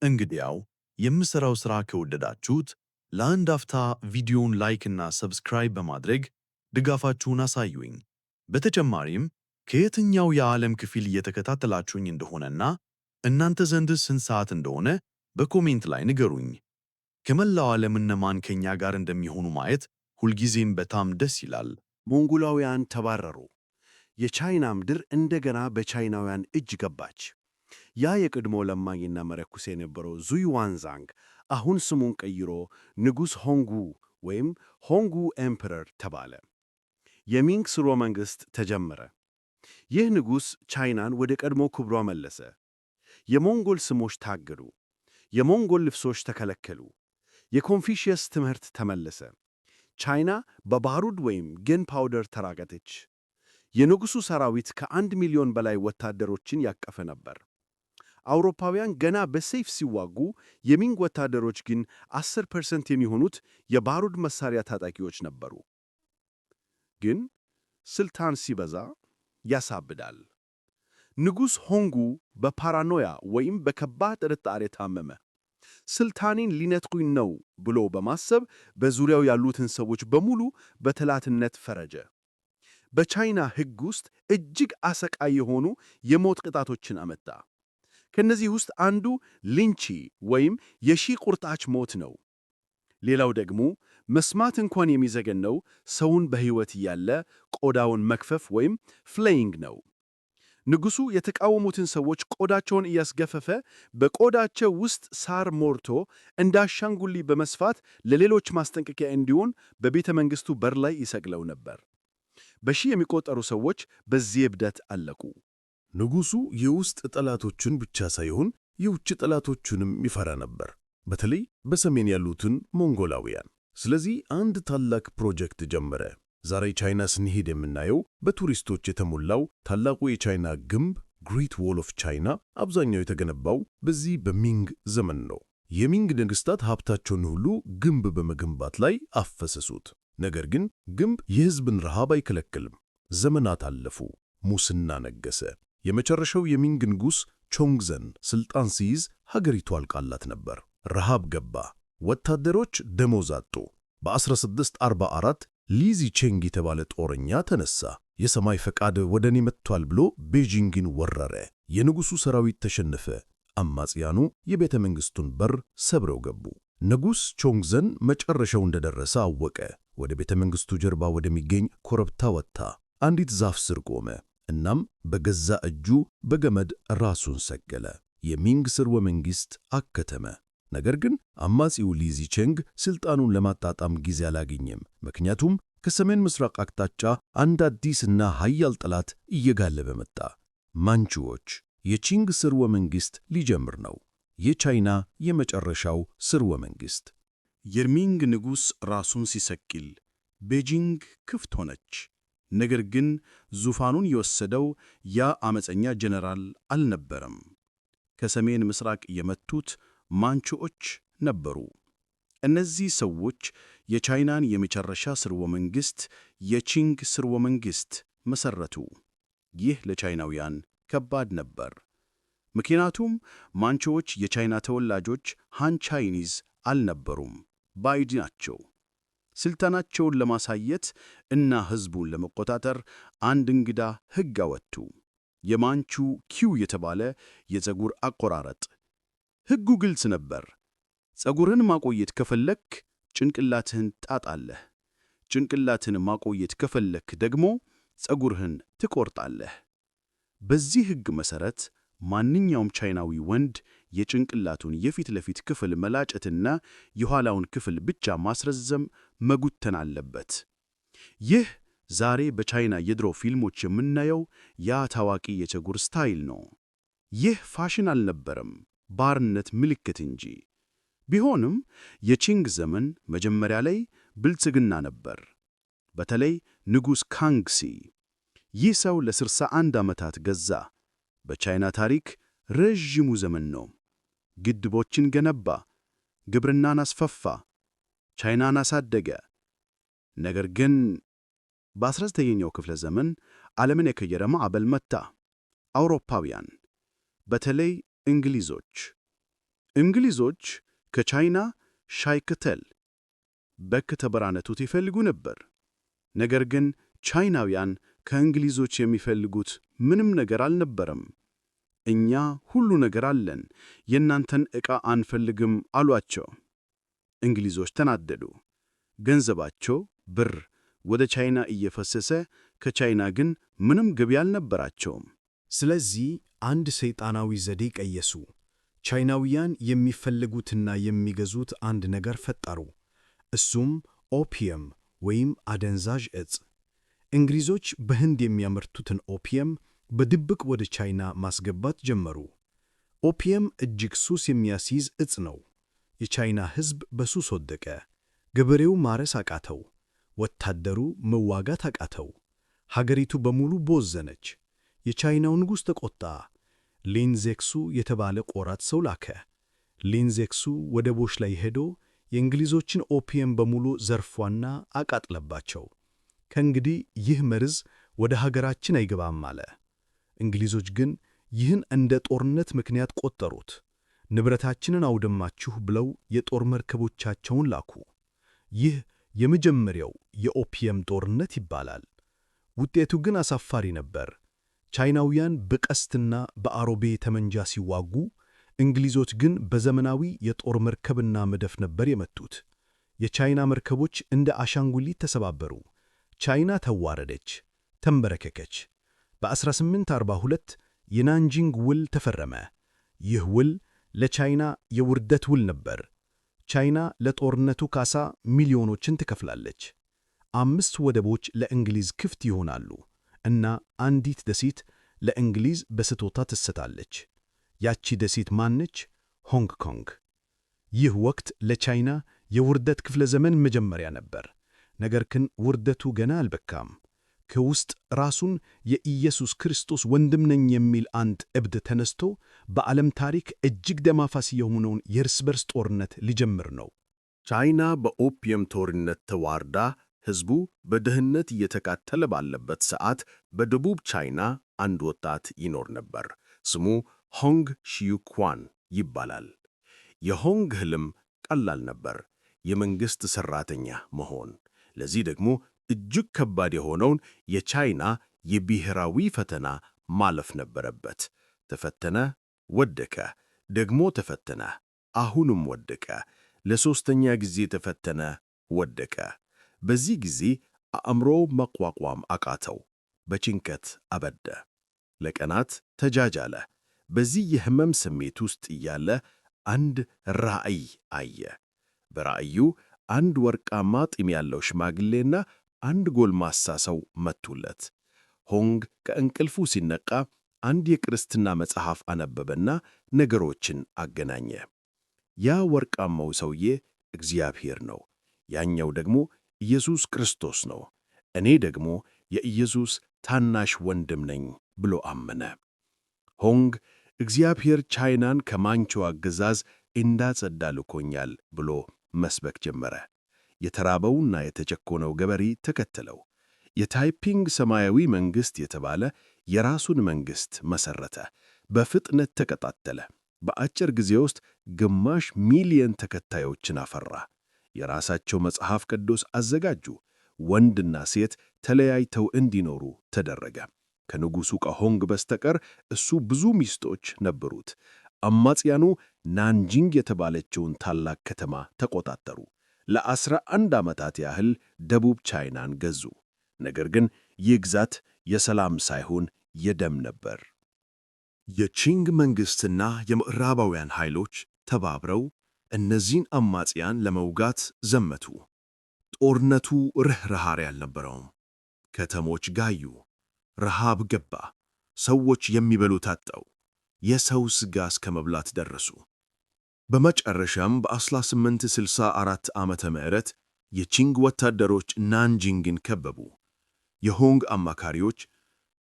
እንግዲያው የምሠራው ሥራ ከወደዳችሁት ለአንድ አፍታ ቪዲዮውን ላይክ እና ሰብስክራይብ በማድረግ ድጋፋችሁን አሳዩኝ። በተጨማሪም ከየትኛው የዓለም ክፍል እየተከታተላችሁኝ እንደሆነና እናንተ ዘንድ ስንት ሰዓት እንደሆነ በኮሜንት ላይ ንገሩኝ። ከመላው ዓለም እነማን ከኛ ጋር እንደሚሆኑ ማየት ሁልጊዜም በጣም ደስ ይላል። ሞንጎላውያን ተባረሩ። የቻይና ምድር እንደገና በቻይናውያን እጅ ገባች። ያ የቀድሞ ለማኝና መነኩሴ የነበረው ዙ ዩዋንዛንግ አሁን ስሙን ቀይሮ ንጉሥ ሆንጉ ወይም ሆንጉ ኤምፐረር ተባለ። የሚንግ ሥርወ መንግሥት ተጀመረ። ይህ ንጉሥ ቻይናን ወደ ቀድሞ ክብሯ መለሰ። የሞንጎል ስሞች ታገዱ። የሞንጎል ልብሶች ተከለከሉ። የኮንፊሽየስ ትምህርት ተመለሰ። ቻይና በባሩድ ወይም ገን ፓውደር ተራገጠች። የንጉሡ ሰራዊት ከ1 ሚሊዮን በላይ ወታደሮችን ያቀፈ ነበር። አውሮፓውያን ገና በሰይፍ ሲዋጉ፣ የሚንግ ወታደሮች ግን 10% የሚሆኑት የባሩድ መሳሪያ ታጣቂዎች ነበሩ። ግን ስልጣን ሲበዛ ያሳብዳል። ንጉሥ ሆንጉ በፓራኖያ ወይም በከባድ ጥርጣሬ ታመመ። ስልጣኔን ሊነጥቁኝ ነው ብሎ በማሰብ በዙሪያው ያሉትን ሰዎች በሙሉ በጠላትነት ፈረጀ። በቻይና ሕግ ውስጥ እጅግ አሰቃይ የሆኑ የሞት ቅጣቶችን አመጣ። ከነዚህ ውስጥ አንዱ ሊንቺ ወይም የሺህ ቁርጣች ሞት ነው። ሌላው ደግሞ መስማት እንኳን የሚዘገነው ሰውን በሕይወት እያለ ቆዳውን መክፈፍ ወይም ፍሌይንግ ነው። ንጉሡ የተቃወሙትን ሰዎች ቆዳቸውን እያስገፈፈ በቆዳቸው ውስጥ ሳር ሞርቶ እንደ አሻንጉሊት በመስፋት ለሌሎች ማስጠንቀቂያ እንዲሆን በቤተ መንግሥቱ በር ላይ ይሰቅለው ነበር። በሺህ የሚቆጠሩ ሰዎች በዚህ እብደት አለቁ። ንጉሡ የውስጥ ጠላቶችን ብቻ ሳይሆን የውጭ ጠላቶቹንም ይፈራ ነበር፣ በተለይ በሰሜን ያሉትን ሞንጎላውያን። ስለዚህ አንድ ታላቅ ፕሮጀክት ጀመረ። ዛሬ ቻይና ስንሄድ የምናየው በቱሪስቶች የተሞላው ታላቁ የቻይና ግንብ ግሬት ዎል ኦፍ ቻይና አብዛኛው የተገነባው በዚህ በሚንግ ዘመን ነው። የሚንግ ነገሥታት ሀብታቸውን ሁሉ ግንብ በመገንባት ላይ አፈሰሱት። ነገር ግን ግንብ የሕዝብን ረሃብ አይከለክልም። ዘመናት አለፉ፣ ሙስና ነገሰ። የመጨረሻው የሚንግ ንጉሥ ቾንግዘን ሥልጣን ሲይዝ ሀገሪቱ አልቃላት ነበር። ረሃብ ገባ፣ ወታደሮች ደሞዝ አጡ። በ1644 ሊዚ ቼንግ የተባለ ጦረኛ ተነሳ። የሰማይ ፈቃድ ወደ እኔ መጥቷል ብሎ ቤጂንግን ወረረ። የንጉሡ ሰራዊት ተሸነፈ። አማጽያኑ የቤተ መንግሥቱን በር ሰብረው ገቡ። ንጉሥ ቾንግዘን መጨረሻው እንደደረሰ አወቀ። ወደ ቤተ መንግሥቱ ጀርባ ወደሚገኝ ኮረብታ ወጣ። አንዲት ዛፍ ስር ቆመ። እናም በገዛ እጁ በገመድ ራሱን ሰቀለ። የሚንግ ሥርወ መንግሥት አከተመ። ነገር ግን አማጺው ሊዚ ቼንግ ሥልጣኑን ለማጣጣም ጊዜ አላገኘም። ምክንያቱም ከሰሜን ምስራቅ አቅጣጫ አንድ አዲስና ኃያል ጠላት እየጋለበ መጣ። ማንቹዎች። የቺንግ ሥርወ መንግሥት ሊጀምር ነው። የቻይና የመጨረሻው ሥርወ መንግሥት። የሚንግ ንጉሥ ራሱን ሲሰቅል ቤጂንግ ክፍት ሆነች። ነገር ግን ዙፋኑን የወሰደው ያ ዓመፀኛ ጀነራል አልነበረም። ከሰሜን ምስራቅ የመጡት ማንቹዎች ነበሩ። እነዚህ ሰዎች የቻይናን የመጨረሻ ሥርወ መንግሥት የቺንግ ሥርወ መንግሥት መሠረቱ። ይህ ለቻይናውያን ከባድ ነበር። ምክንያቱም ማንቹዎች የቻይና ተወላጆች ሃን ቻይኒዝ አልነበሩም፣ ባዕድ ናቸው። ሥልጣናቸውን ለማሳየት እና ሕዝቡን ለመቆጣጠር አንድ እንግዳ ሕግ አወጡ። የማንቹ ኪው የተባለ የፀጉር አቆራረጥ። ሕጉ ግልጽ ነበር። ፀጉርህን ማቆየት ከፈለክ ጭንቅላትህን ታጣለህ። ጭንቅላትህን ማቆየት ከፈለክ ደግሞ ፀጉርህን ትቆርጣለህ። በዚህ ሕግ መሠረት ማንኛውም ቻይናዊ ወንድ የጭንቅላቱን የፊት ለፊት ክፍል መላጨትና የኋላውን ክፍል ብቻ ማስረዘም መጉተን አለበት። ይህ ዛሬ በቻይና የድሮ ፊልሞች የምናየው ያ ታዋቂ የፀጉር ስታይል ነው። ይህ ፋሽን አልነበረም፣ ባርነት ምልክት እንጂ። ቢሆንም የቺንግ ዘመን መጀመሪያ ላይ ብልጽግና ነበር። በተለይ ንጉሥ ካንግሲ ይህ ሰው ለ61 ዓመታት ገዛ። በቻይና ታሪክ ረዥሙ ዘመን ነው። ግድቦችን ገነባ፣ ግብርናን አስፋፋ፣ ቻይናን አሳደገ። ነገር ግን በ19ኛው ክፍለ ዘመን ዓለምን የቀየረ ማዕበል መታ። አውሮፓውያን፣ በተለይ እንግሊዞች ከቻይና ሻይ ቅጠል በከተበራነቱት ይፈልጉ ነበር። ነገር ግን ቻይናውያን ከእንግሊዞች የሚፈልጉት ምንም ነገር አልነበረም። እኛ ሁሉ ነገር አለን፣ የእናንተን ዕቃ አንፈልግም አሏቸው። እንግሊዞች ተናደዱ። ገንዘባቸው ብር ወደ ቻይና እየፈሰሰ ከቻይና ግን ምንም ገቢ አልነበራቸውም። ስለዚህ አንድ ሰይጣናዊ ዘዴ ቀየሱ። ቻይናውያን የሚፈልጉትና የሚገዙት አንድ ነገር ፈጠሩ። እሱም ኦፒየም ወይም አደንዛዥ ዕፅ። እንግሊዞች በህንድ የሚያመርቱትን ኦፒየም በድብቅ ወደ ቻይና ማስገባት ጀመሩ። ኦፒየም እጅግ ሱስ የሚያስይዝ ዕፅ ነው። የቻይና ሕዝብ በሱስ ወደቀ። ገበሬው ማረስ አቃተው። ወታደሩ መዋጋት አቃተው። ሀገሪቱ በሙሉ ቦዘነች። የቻይናው ንጉሥ ተቆጣ። ሊንዜክሱ የተባለ ቆራጥ ሰው ላከ። ሊንዜክሱ ወደቦች ላይ ሄዶ የእንግሊዞችን ኦፒየም በሙሉ ዘርፏና አቃጥለባቸው። ከእንግዲህ ይህ መርዝ ወደ ሀገራችን አይገባም አለ። እንግሊዞች ግን ይህን እንደ ጦርነት ምክንያት ቆጠሩት። ንብረታችንን አውደማችሁ ብለው የጦር መርከቦቻቸውን ላኩ። ይህ የመጀመሪያው የኦፒየም ጦርነት ይባላል። ውጤቱ ግን አሳፋሪ ነበር። ቻይናውያን በቀስትና በአሮቤ ጠመንጃ ሲዋጉ፣ እንግሊዞች ግን በዘመናዊ የጦር መርከብና መድፍ ነበር የመቱት። የቻይና መርከቦች እንደ አሻንጉሊት ተሰባበሩ። ቻይና ተዋረደች፣ ተንበረከከች። በ1842 የናንጂንግ ውል ተፈረመ። ይህ ውል ለቻይና የውርደት ውል ነበር። ቻይና ለጦርነቱ ካሳ ሚሊዮኖችን ትከፍላለች። 5 ወደቦች ለእንግሊዝ ክፍት ይሆናሉ እና አንዲት ደሴት ለእንግሊዝ በስጦታ ትሰጣለች። ያቺ ደሴት ማነች? ሆንግ ኮንግ። ይህ ወቅት ለቻይና የውርደት ክፍለ ዘመን መጀመሪያ ነበር። ነገር ግን ውርደቱ ገና አልበቃም። ከውስጥ ራሱን የኢየሱስ ክርስቶስ ወንድም ነኝ የሚል አንድ እብድ ተነስቶ በዓለም ታሪክ እጅግ ደም አፋሳሽ የሆነውን የእርስ በርስ ጦርነት ሊጀምር ነው። ቻይና በኦፒየም ጦርነት ተዋርዳ ሕዝቡ በድህነት እየተቃጠለ ባለበት ሰዓት በደቡብ ቻይና አንድ ወጣት ይኖር ነበር። ስሙ ሆንግ ሺዩኳን ይባላል። የሆንግ ሕልም ቀላል ነበር፣ የመንግሥት ሠራተኛ መሆን። ለዚህ ደግሞ እጅግ ከባድ የሆነውን የቻይና የብሔራዊ ፈተና ማለፍ ነበረበት። ተፈተነ፣ ወደቀ፣ ደግሞ ተፈተነ፣ አሁንም ወደቀ። ለሦስተኛ ጊዜ ተፈተነ፣ ወደቀ። በዚህ ጊዜ አእምሮው መቋቋም አቃተው። በጭንቀት አበደ። ለቀናት ተጃጃለ። በዚህ የሕመም ስሜት ውስጥ እያለ አንድ ራእይ አየ። በራእዩ አንድ ወርቃማ ጢም ያለው ሽማግሌና አንድ ጎልማሳ ሰው መጡለት። ሆንግ ከእንቅልፉ ሲነቃ አንድ የክርስትና መጽሐፍ አነበበና ነገሮችን አገናኘ። ያ ወርቃማው ሰውዬ እግዚአብሔር ነው፣ ያኛው ደግሞ ኢየሱስ ክርስቶስ ነው፣ እኔ ደግሞ የኢየሱስ ታናሽ ወንድም ነኝ ብሎ አመነ። ሆንግ እግዚአብሔር ቻይናን ከማንቹ አገዛዝ እንዳጸዳ ልኮኛል ብሎ መስበክ ጀመረ። የተራበውና የተጨቆነው ገበሬ ተከተለው። የታይፒንግ ሰማያዊ መንግሥት የተባለ የራሱን መንግሥት መሠረተ። በፍጥነት ተቀጣጠለ። በአጭር ጊዜ ውስጥ ግማሽ ሚሊየን ተከታዮችን አፈራ። የራሳቸው መጽሐፍ ቅዱስ አዘጋጁ። ወንድና ሴት ተለያይተው እንዲኖሩ ተደረገ። ከንጉሡ ከሆንግ በስተቀር እሱ ብዙ ሚስቶች ነበሩት። አማጽያኑ ናንጂንግ የተባለችውን ታላቅ ከተማ ተቆጣጠሩ። ለ11 ዓመታት ያህል ደቡብ ቻይናን ገዙ። ነገር ግን ይህ ግዛት የሰላም ሳይሆን የደም ነበር። የቺንግ መንግሥትና የምዕራባውያን ኃይሎች ተባብረው እነዚህን አማጽያን ለመውጋት ዘመቱ። ጦርነቱ ርኅራኄ አልነበረውም። ከተሞች ጋዩ፣ ረሃብ ገባ፣ ሰዎች የሚበሉት አጥተው የሰው ሥጋ እስከ መብላት ደረሱ። በመጨረሻም በ1864 ዓመተ ምህረት የቺንግ ወታደሮች ናንጂንግን ከበቡ። የሆንግ አማካሪዎች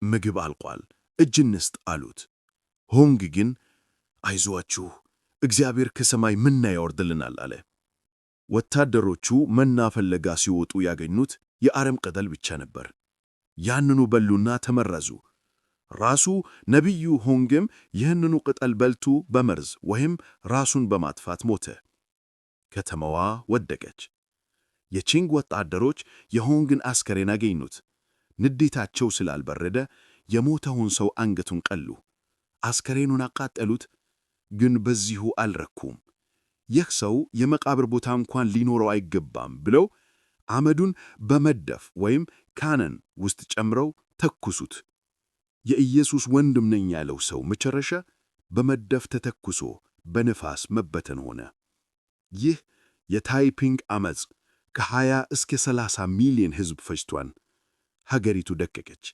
ምግብ አልቋል፣ እጅ እንስጥ አሉት። ሆንግ ግን አይዟችሁ፣ እግዚአብሔር ከሰማይ መና ያወርድልናል አለ። ወታደሮቹ መና ፍለጋ ሲወጡ ያገኙት የአረም ቅጠል ብቻ ነበር። ያንኑ በሉና ተመረዙ። ራሱ ነቢዩ ሆንግም ይህንኑ ቅጠል በልቶ በመርዝ ወይም ራሱን በማጥፋት ሞተ። ከተማዋ ወደቀች። የቺንግ ወታደሮች የሆንግን አስከሬን አገኙት። ንዴታቸው ስላልበረደ የሞተውን ሰው አንገቱን ቀሉ፣ አስከሬኑን አቃጠሉት። ግን በዚሁ አልረኩም። ይህ ሰው የመቃብር ቦታ እንኳን ሊኖረው አይገባም ብለው አመዱን በመድፍ ወይም ካነን ውስጥ ጨምረው ተኩሱት። የኢየሱስ ወንድም ነኝ ያለው ሰው መጨረሻ በመድፍ ተተኩሶ በንፋስ መበተን ሆነ። ይህ የታይፒንግ ዓመፅ ከ20 እስከ 30 ሚሊዮን ሕዝብ ፈጅቷል። ሀገሪቱ ደቀቀች።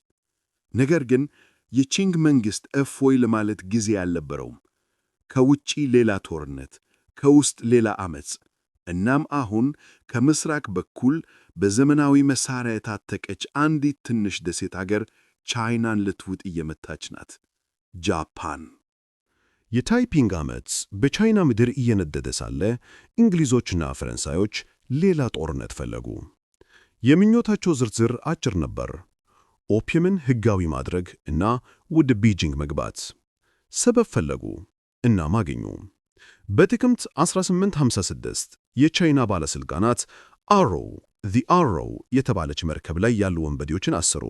ነገር ግን የቺንግ መንግሥት እፎይ ለማለት ጊዜ አልነበረውም። ከውጪ ሌላ ጦርነት፣ ከውስጥ ሌላ ዓመፅ። እናም አሁን ከምስራቅ በኩል በዘመናዊ መሳሪያ የታጠቀች አንዲት ትንሽ ደሴት አገር ቻይናን ልትውጥ እየመታች ናት። ጃፓን። የታይፒንግ ዓመፅ በቻይና ምድር እየነደደ ሳለ እንግሊዞችና ፈረንሳዮች ሌላ ጦርነት ፈለጉ። የምኞታቸው ዝርዝር አጭር ነበር፤ ኦፒየምን ሕጋዊ ማድረግ እና ወደ ቤጂንግ መግባት። ሰበብ ፈለጉ፣ እናም አገኙ። በጥቅምት 1856 የቻይና ባለሥልጣናት አሮው የተባለች መርከብ ላይ ያሉ ወንበዴዎችን አሰሩ።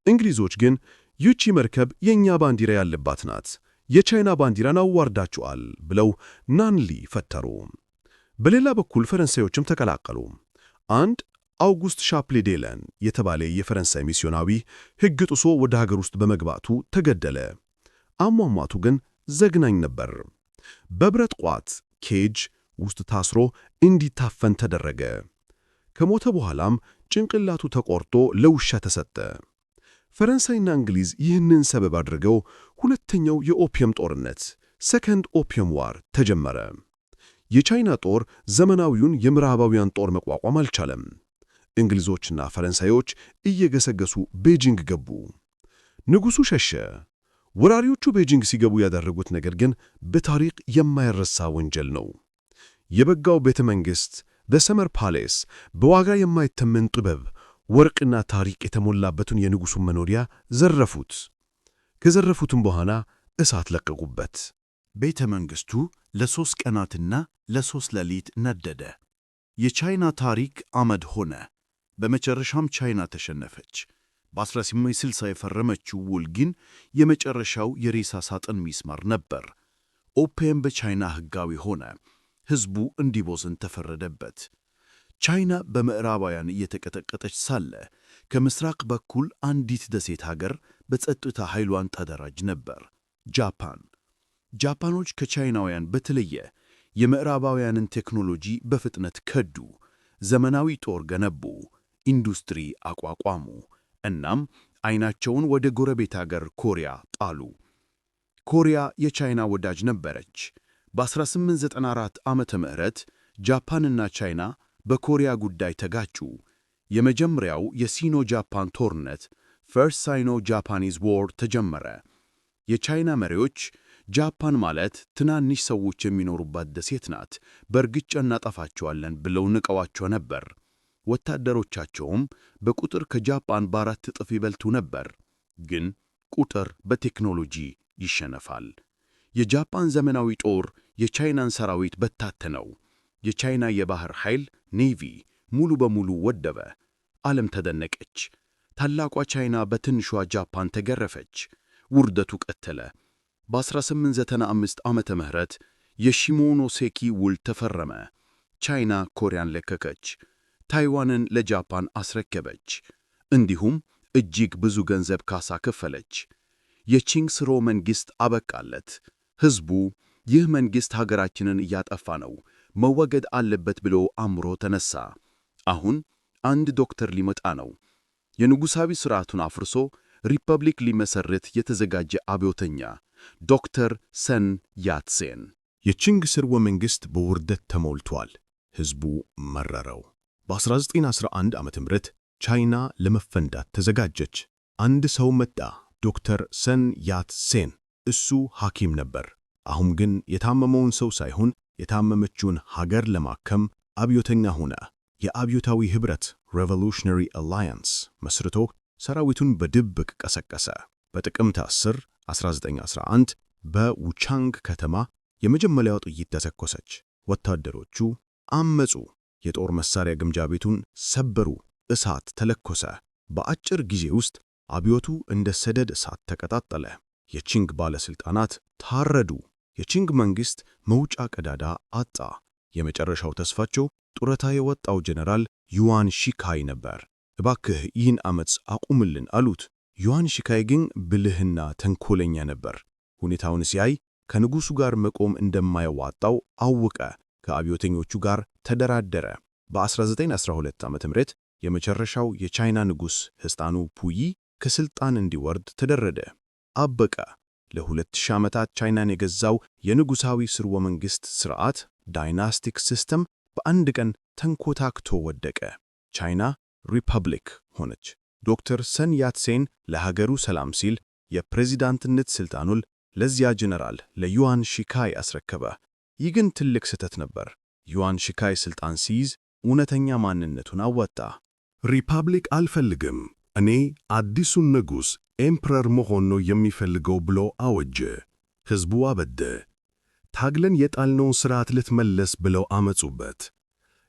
እንግሊዞች ግን ይህቺ መርከብ የእኛ ባንዲራ ያለባት ናት፣ የቻይና ባንዲራን አዋርዳችኋል ብለው ናንሊ ፈተሩ። በሌላ በኩል ፈረንሳዮችም ተቀላቀሉ። አንድ አውጉስት ሻፕሌ ዴለን የተባለ የፈረንሳይ ሚስዮናዊ ሕግ ጥሶ ወደ ሀገር ውስጥ በመግባቱ ተገደለ። አሟሟቱ ግን ዘግናኝ ነበር። በብረት ቋት ኬጅ ውስጥ ታስሮ እንዲታፈን ተደረገ። ከሞተ በኋላም ጭንቅላቱ ተቆርጦ ለውሻ ተሰጠ። ፈረንሳይና እንግሊዝ ይህንን ሰበብ አድርገው ሁለተኛው የኦፒየም ጦርነት ሰከንድ ኦፒየም ዋር ተጀመረ። የቻይና ጦር ዘመናዊውን የምዕራባውያን ጦር መቋቋም አልቻለም። እንግሊዞችና ፈረንሳዮች እየገሰገሱ ቤጂንግ ገቡ። ንጉሡ ሸሸ። ወራሪዎቹ ቤጂንግ ሲገቡ ያደረጉት ነገር ግን በታሪክ የማይረሳ ወንጀል ነው። የበጋው ቤተ መንግሥት በሰመር ፓሌስ በዋጋ የማይተመን ጥበብ፣ ወርቅና ታሪክ የተሞላበትን የንጉሡን መኖሪያ ዘረፉት። ከዘረፉትም በኋላ እሳት ለቀቁበት። ቤተ መንግሥቱ ለ3 ቀናትና ለ3 ሌሊት ነደደ። የቻይና ታሪክ አመድ ሆነ። በመጨረሻም ቻይና ተሸነፈች። በ1860 የፈረመችው ውል ግን የመጨረሻው የሬሳ ሳጥን ሚስማር ነበር። ኦፒየም በቻይና ሕጋዊ ሆነ። ሕዝቡ እንዲቦዝን ተፈረደበት። ቻይና በምዕራባውያን እየተቀጠቀጠች ሳለ ከምስራቅ በኩል አንዲት ደሴት ሀገር በጸጥታ ኃይሏን ታደራጅ ነበር፣ ጃፓን። ጃፓኖች ከቻይናውያን በተለየ የምዕራባውያንን ቴክኖሎጂ በፍጥነት ከዱ። ዘመናዊ ጦር ገነቡ፣ ኢንዱስትሪ አቋቋሙ። እናም ዓይናቸውን ወደ ጎረቤት አገር ኮሪያ ጣሉ። ኮሪያ የቻይና ወዳጅ ነበረች። በ1894 ዓመተ ምህረት ጃፓንና ቻይና በኮሪያ ጉዳይ ተጋጩ። የመጀመሪያው የሲኖ ጃፓን ጦርነት ፈርስት ሳይኖ ጃፓኒዝ ዎር ተጀመረ። የቻይና መሪዎች ጃፓን ማለት ትናንሽ ሰዎች የሚኖሩባት ደሴት ናት፣ በእርግጫ እናጠፋቸዋለን ብለው ንቀዋቸው ነበር። ወታደሮቻቸውም በቁጥር ከጃፓን በ4 እጥፍ ይበልጡ ነበር። ግን ቁጥር በቴክኖሎጂ ይሸነፋል። የጃፓን ዘመናዊ ጦር የቻይናን ሰራዊት በታተነው። የቻይና የባህር ኃይል ኔቪ ሙሉ በሙሉ ወደበ። ዓለም ተደነቀች። ታላቋ ቻይና በትንሿ ጃፓን ተገረፈች። ውርደቱ ቀጠለ። በ1895 ዓመተ ምህረት የሺሞኖሴኪ ውል ተፈረመ። ቻይና ኮሪያን ለቀቀች፣ ታይዋንን ለጃፓን አስረከበች። እንዲሁም እጅግ ብዙ ገንዘብ ካሳ ከፈለች። የቺንግ ሥርወ መንግሥት አበቃለት። ሕዝቡ ይህ መንግሥት ሀገራችንን እያጠፋ ነው፣ መወገድ አለበት ብሎ አምሮ ተነሳ። አሁን አንድ ዶክተር ሊመጣ ነው። የንጉሣዊ ሥርዓቱን አፍርሶ ሪፐብሊክ ሊመሠርት የተዘጋጀ አብዮተኛ ዶክተር ሰን ያትሴን። የቺንግ ሥርወ መንግሥት በውርደት ተሞልቷል። ሕዝቡ መረረው። በ1911 ዓ.ም ቻይና ለመፈንዳት ተዘጋጀች። አንድ ሰው መጣ፣ ዶክተር ሰን ያትሴን። እሱ ሐኪም ነበር። አሁን ግን የታመመውን ሰው ሳይሆን የታመመችውን ሀገር ለማከም አብዮተኛ ሆነ። የአብዮታዊ ኅብረት ሬቮሉሽነሪ አላያንስ መስርቶ ሰራዊቱን በድብቅ ቀሰቀሰ። በጥቅምት 10 1911 በውቻንግ ከተማ የመጀመሪያው ጥይት ተተኮሰች። ወታደሮቹ አመጹ። የጦር መሳሪያ ግምጃ ቤቱን ሰበሩ። እሳት ተለኮሰ። በአጭር ጊዜ ውስጥ አብዮቱ እንደ ሰደድ እሳት ተቀጣጠለ። የቺንግ ባለሥልጣናት ታረዱ። የቺንግ መንግሥት መውጫ ቀዳዳ አጣ። የመጨረሻው ተስፋቸው ጡረታ የወጣው ጀነራል ዩዋን ሺካይ ነበር። እባክህ ይህን ዓመፅ አቁምልን አሉት። ዩዋን ሺካይ ግን ብልህና ተንኮለኛ ነበር። ሁኔታውን ሲያይ ከንጉሡ ጋር መቆም እንደማይዋጣው አወቀ። ከአብዮተኞቹ ጋር ተደራደረ። በ1912 ዓ.ም የመጨረሻው የቻይና ንጉሥ ሕፃኑ ፑይ ከሥልጣን እንዲወርድ ተደረደ። አበቃ። ለ2000 ዓመታት ቻይናን የገዛው የንጉሣዊ ሥርወ መንግሥት ሥርዓት ዳይናስቲክ ሲስተም በአንድ ቀን ተንኮታክቶ ወደቀ። ቻይና ሪፐብሊክ ሆነች። ዶክተር ሰን ያትሴን ለሀገሩ ሰላም ሲል የፕሬዚዳንትነት ሥልጣኑን ለዚያ ጀነራል ለዩዋን ሺካይ አስረከበ። ይህ ግን ትልቅ ስህተት ነበር። ዩዋን ሺካይ ሥልጣን ሲይዝ እውነተኛ ማንነቱን አወጣ። ሪፐብሊክ አልፈልግም፣ እኔ አዲሱን ንጉሥ ኤምፕረር መሆን ነው የሚፈልገው ብሎ አወጀ። ሕዝቡ አበደ። ታግለን የጣልነውን ሥርዓት ልትመለስ ብለው አመጹበት።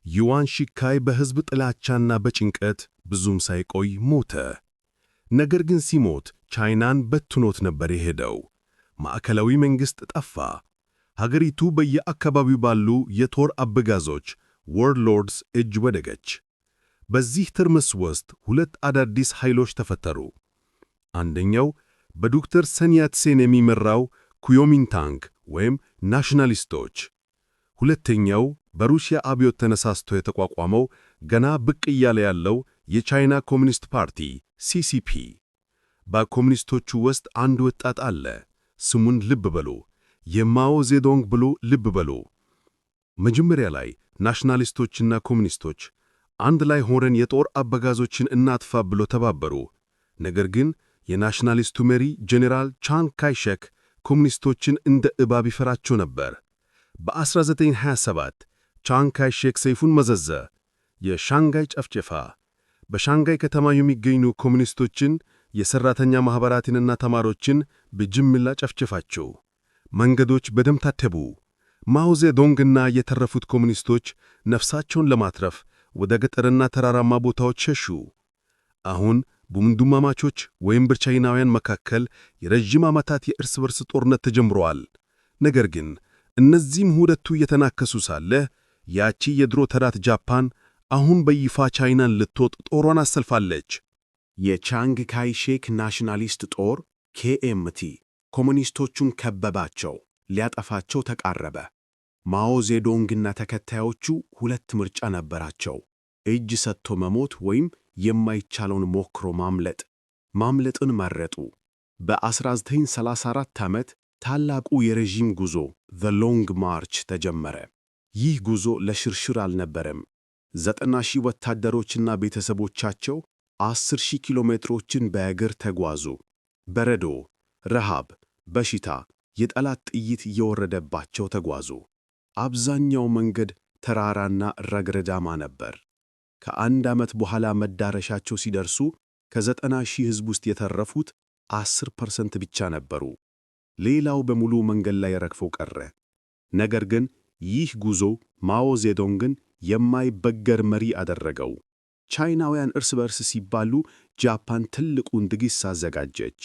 ዩዋን ሺካይ በሕዝብ ጥላቻና በጭንቀት ብዙም ሳይቆይ ሞተ። ነገር ግን ሲሞት ቻይናን በትኖት ነበር የሄደው። ማዕከላዊ መንግሥት ጠፋ። ሀገሪቱ በየአካባቢው ባሉ የጦር አበጋዞች ዋርሎርድስ እጅ ወደቀች። በዚህ ትርምስ ውስጥ ሁለት አዳዲስ ኃይሎች ተፈጠሩ። አንደኛው በዶክተር ሰን ያትሴን የሚመራው ኩዮሚንታንግ ወይም ናሽናሊስቶች፣ ሁለተኛው በሩሲያ አብዮት ተነሳስቶ የተቋቋመው ገና ብቅ እያለ ያለው የቻይና ኮሚኒስት ፓርቲ ሲሲፒ። በኮሚኒስቶቹ ውስጥ አንድ ወጣት አለ። ስሙን ልብ በሉ፣ የማኦ ዜዶንግ ብሎ ልብ በሉ። መጀመሪያ ላይ ናሽናሊስቶችና ኮሚኒስቶች አንድ ላይ ሆነን የጦር አበጋዞችን እናጥፋ ብሎ ተባበሩ። ነገር ግን የናሽናሊስቱ መሪ ጄኔራል ቻንግ ካይሼክ ኮሚኒስቶችን እንደ እባብ ይፈራቸው ነበር። በ1927 ቻንግ ካይሼክ ሰይፉን መዘዘ። የሻንጋይ ጨፍጨፋ። በሻንጋይ ከተማ የሚገኙ ኮሚኒስቶችን፣ የሠራተኛ ማኅበራትንና ተማሪዎችን በጅምላ ጨፍጨፋቸው። መንገዶች በደም ታተቡ። ማኦ ዜዶንግና የተረፉት ኮሚኒስቶች ነፍሳቸውን ለማትረፍ ወደ ገጠርና ተራራማ ቦታዎች ሸሹ። አሁን በወንድማማቾች ወይም በቻይናውያን መካከል የረጅም ዓመታት የእርስ በርስ ጦርነት ተጀምሯል። ነገር ግን እነዚህም ሁለቱ እየተናከሱ ሳለ ያቺ የድሮ ተራት ጃፓን አሁን በይፋ ቻይናን ልትወጥ ጦሯን አሰልፋለች። የቻንግ ካይሼክ ናሽናሊስት ጦር ኬኤምቲ ኮሙኒስቶቹን ከበባቸው፣ ሊያጠፋቸው ተቃረበ። ማኦ ዜዶንግና ተከታዮቹ ሁለት ምርጫ ነበራቸው፤ እጅ ሰጥቶ መሞት ወይም የማይቻለውን ሞክሮ ማምለጥ። ማምለጥን መረጡ። በ1934 ዓመት ታላቁ የረዥም ጉዞ ዘ ሎንግ ማርች ተጀመረ። ይህ ጉዞ ለሽርሽር አልነበረም። 90,000 ወታደሮችና ቤተሰቦቻቸው 10,000 ኪሎ ሜትሮችን በእግር ተጓዙ። በረዶ፣ ረሃብ፣ በሽታ፣ የጠላት ጥይት እየወረደባቸው ተጓዙ። አብዛኛው መንገድ ተራራና ረግረዳማ ነበር። ከአንድ ዓመት በኋላ መዳረሻቸው ሲደርሱ ከ90,000 ሕዝብ ውስጥ የተረፉት 10% ብቻ ነበሩ። ሌላው በሙሉ መንገድ ላይ ረግፎ ቀረ። ነገር ግን ይህ ጉዞ ማኦ ዜዶንግን የማይበገር መሪ አደረገው። ቻይናውያን እርስ በርስ ሲባሉ ጃፓን ትልቁን ድግስ አዘጋጀች።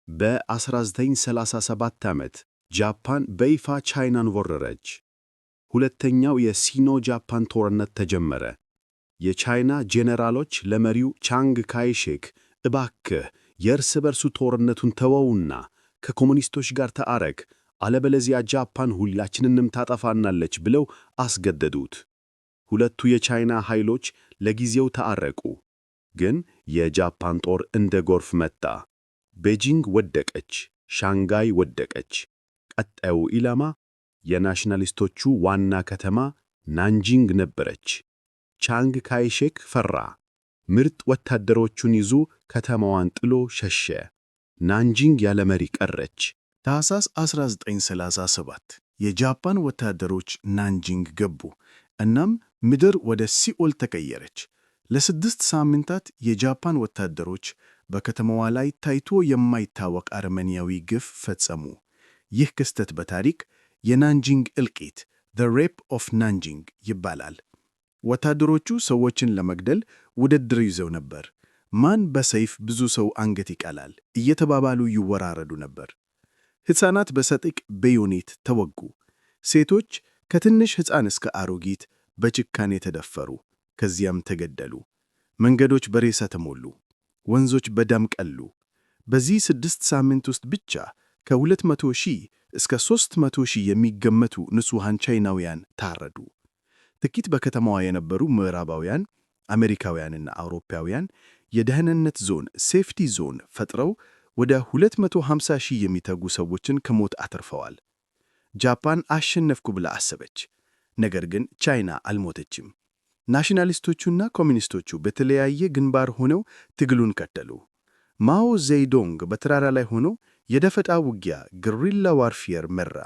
በ1937 ዓመት ጃፓን በይፋ ቻይናን ወረረች። ሁለተኛው የሲኖ ጃፓን ጦርነት ተጀመረ። የቻይና ጄኔራሎች ለመሪው ቻንግ ካይሼክ እባክህ የእርስ በርሱ ጦርነቱን ተወውና ከኮሙኒስቶች ጋር ተአረክ፣ አለበለዚያ ጃፓን ሁላችንንም ታጠፋናለች ብለው አስገደዱት። ሁለቱ የቻይና ኃይሎች ለጊዜው ተአረቁ፣ ግን የጃፓን ጦር እንደ ጎርፍ መጣ። ቤጂንግ ወደቀች፣ ሻንጋይ ወደቀች። ቀጣዩ ኢላማ የናሽናሊስቶቹ ዋና ከተማ ናንጂንግ ነበረች። ቻንግ ካይሼክ ፈራ። ምርጥ ወታደሮቹን ይዞ ከተማዋን ጥሎ ሸሸ። ናንጂንግ ያለ መሪ ቀረች። ታኅሳስ 1937 የጃፓን ወታደሮች ናንጂንግ ገቡ። እናም ምድር ወደ ሲኦል ተቀየረች። ለ6 ሳምንታት የጃፓን ወታደሮች በከተማዋ ላይ ታይቶ የማይታወቅ አረመኔያዊ ግፍ ፈጸሙ። ይህ ክስተት በታሪክ የናንጂንግ እልቂት the rape of ናንጂንግ ይባላል። ወታደሮቹ ሰዎችን ለመግደል ውድድር ይዘው ነበር። ማን በሰይፍ ብዙ ሰው አንገት ይቀላል እየተባባሉ ይወራረዱ ነበር። ሕፃናት በሰጥቅ በዮኔት ተወጉ። ሴቶች ከትንሽ ሕፃን እስከ አሮጊት በጭካኔ ተደፈሩ፣ ከዚያም ተገደሉ። መንገዶች በሬሳ ተሞሉ፣ ወንዞች በደም ቀሉ። በዚህ 6 ሳምንት ውስጥ ብቻ ከ200,000 እስከ 300,000 የሚገመቱ ንጹሐን ቻይናውያን ታረዱ። ጥቂት በከተማዋ የነበሩ ምዕራባውያን፣ አሜሪካውያንና አውሮፓውያን የደህንነት ዞን ሴፍቲ ዞን ፈጥረው ወደ 250,000 የሚጠጉ ሰዎችን ከሞት አትርፈዋል። ጃፓን አሸነፍኩ ብላ አሰበች። ነገር ግን ቻይና አልሞተችም። ናሽናሊስቶቹና ኮሚኒስቶቹ በተለያየ ግንባር ሆነው ትግሉን ቀጠሉ። ማኦ ዜዶንግ በተራራ ላይ ሆኖ የደፈጣ ውጊያ ግሪላ ዋርፊየር መራ።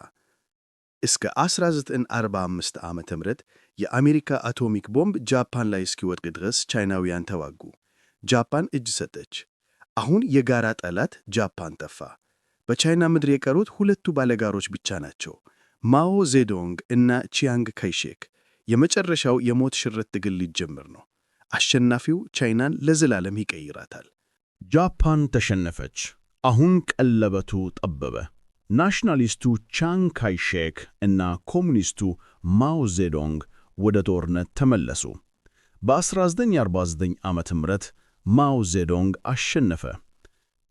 እስከ 1945 ዓመተ ምህረት የአሜሪካ አቶሚክ ቦምብ ጃፓን ላይ እስኪወድቅ ድረስ ቻይናውያን ተዋጉ። ጃፓን እጅ ሰጠች። አሁን የጋራ ጠላት ጃፓን ጠፋ። በቻይና ምድር የቀሩት ሁለቱ ባለጋሮች ብቻ ናቸው፣ ማኦ ዜዶንግ እና ቺያንግ ካይሼክ። የመጨረሻው የሞት ሽረት ትግል ሊጀምር ነው። አሸናፊው ቻይናን ለዘላለም ይቀይራታል። ጃፓን ተሸነፈች። አሁን ቀለበቱ ጠበበ። ናሽናሊስቱ ቻንግ ካይሼክ እና ኮሙኒስቱ ማኦ ዜዶንግ ወደ ጦርነት ተመለሱ። በ1949 ዓመተ ምህረት ማኦ ዜዶንግ አሸነፈ።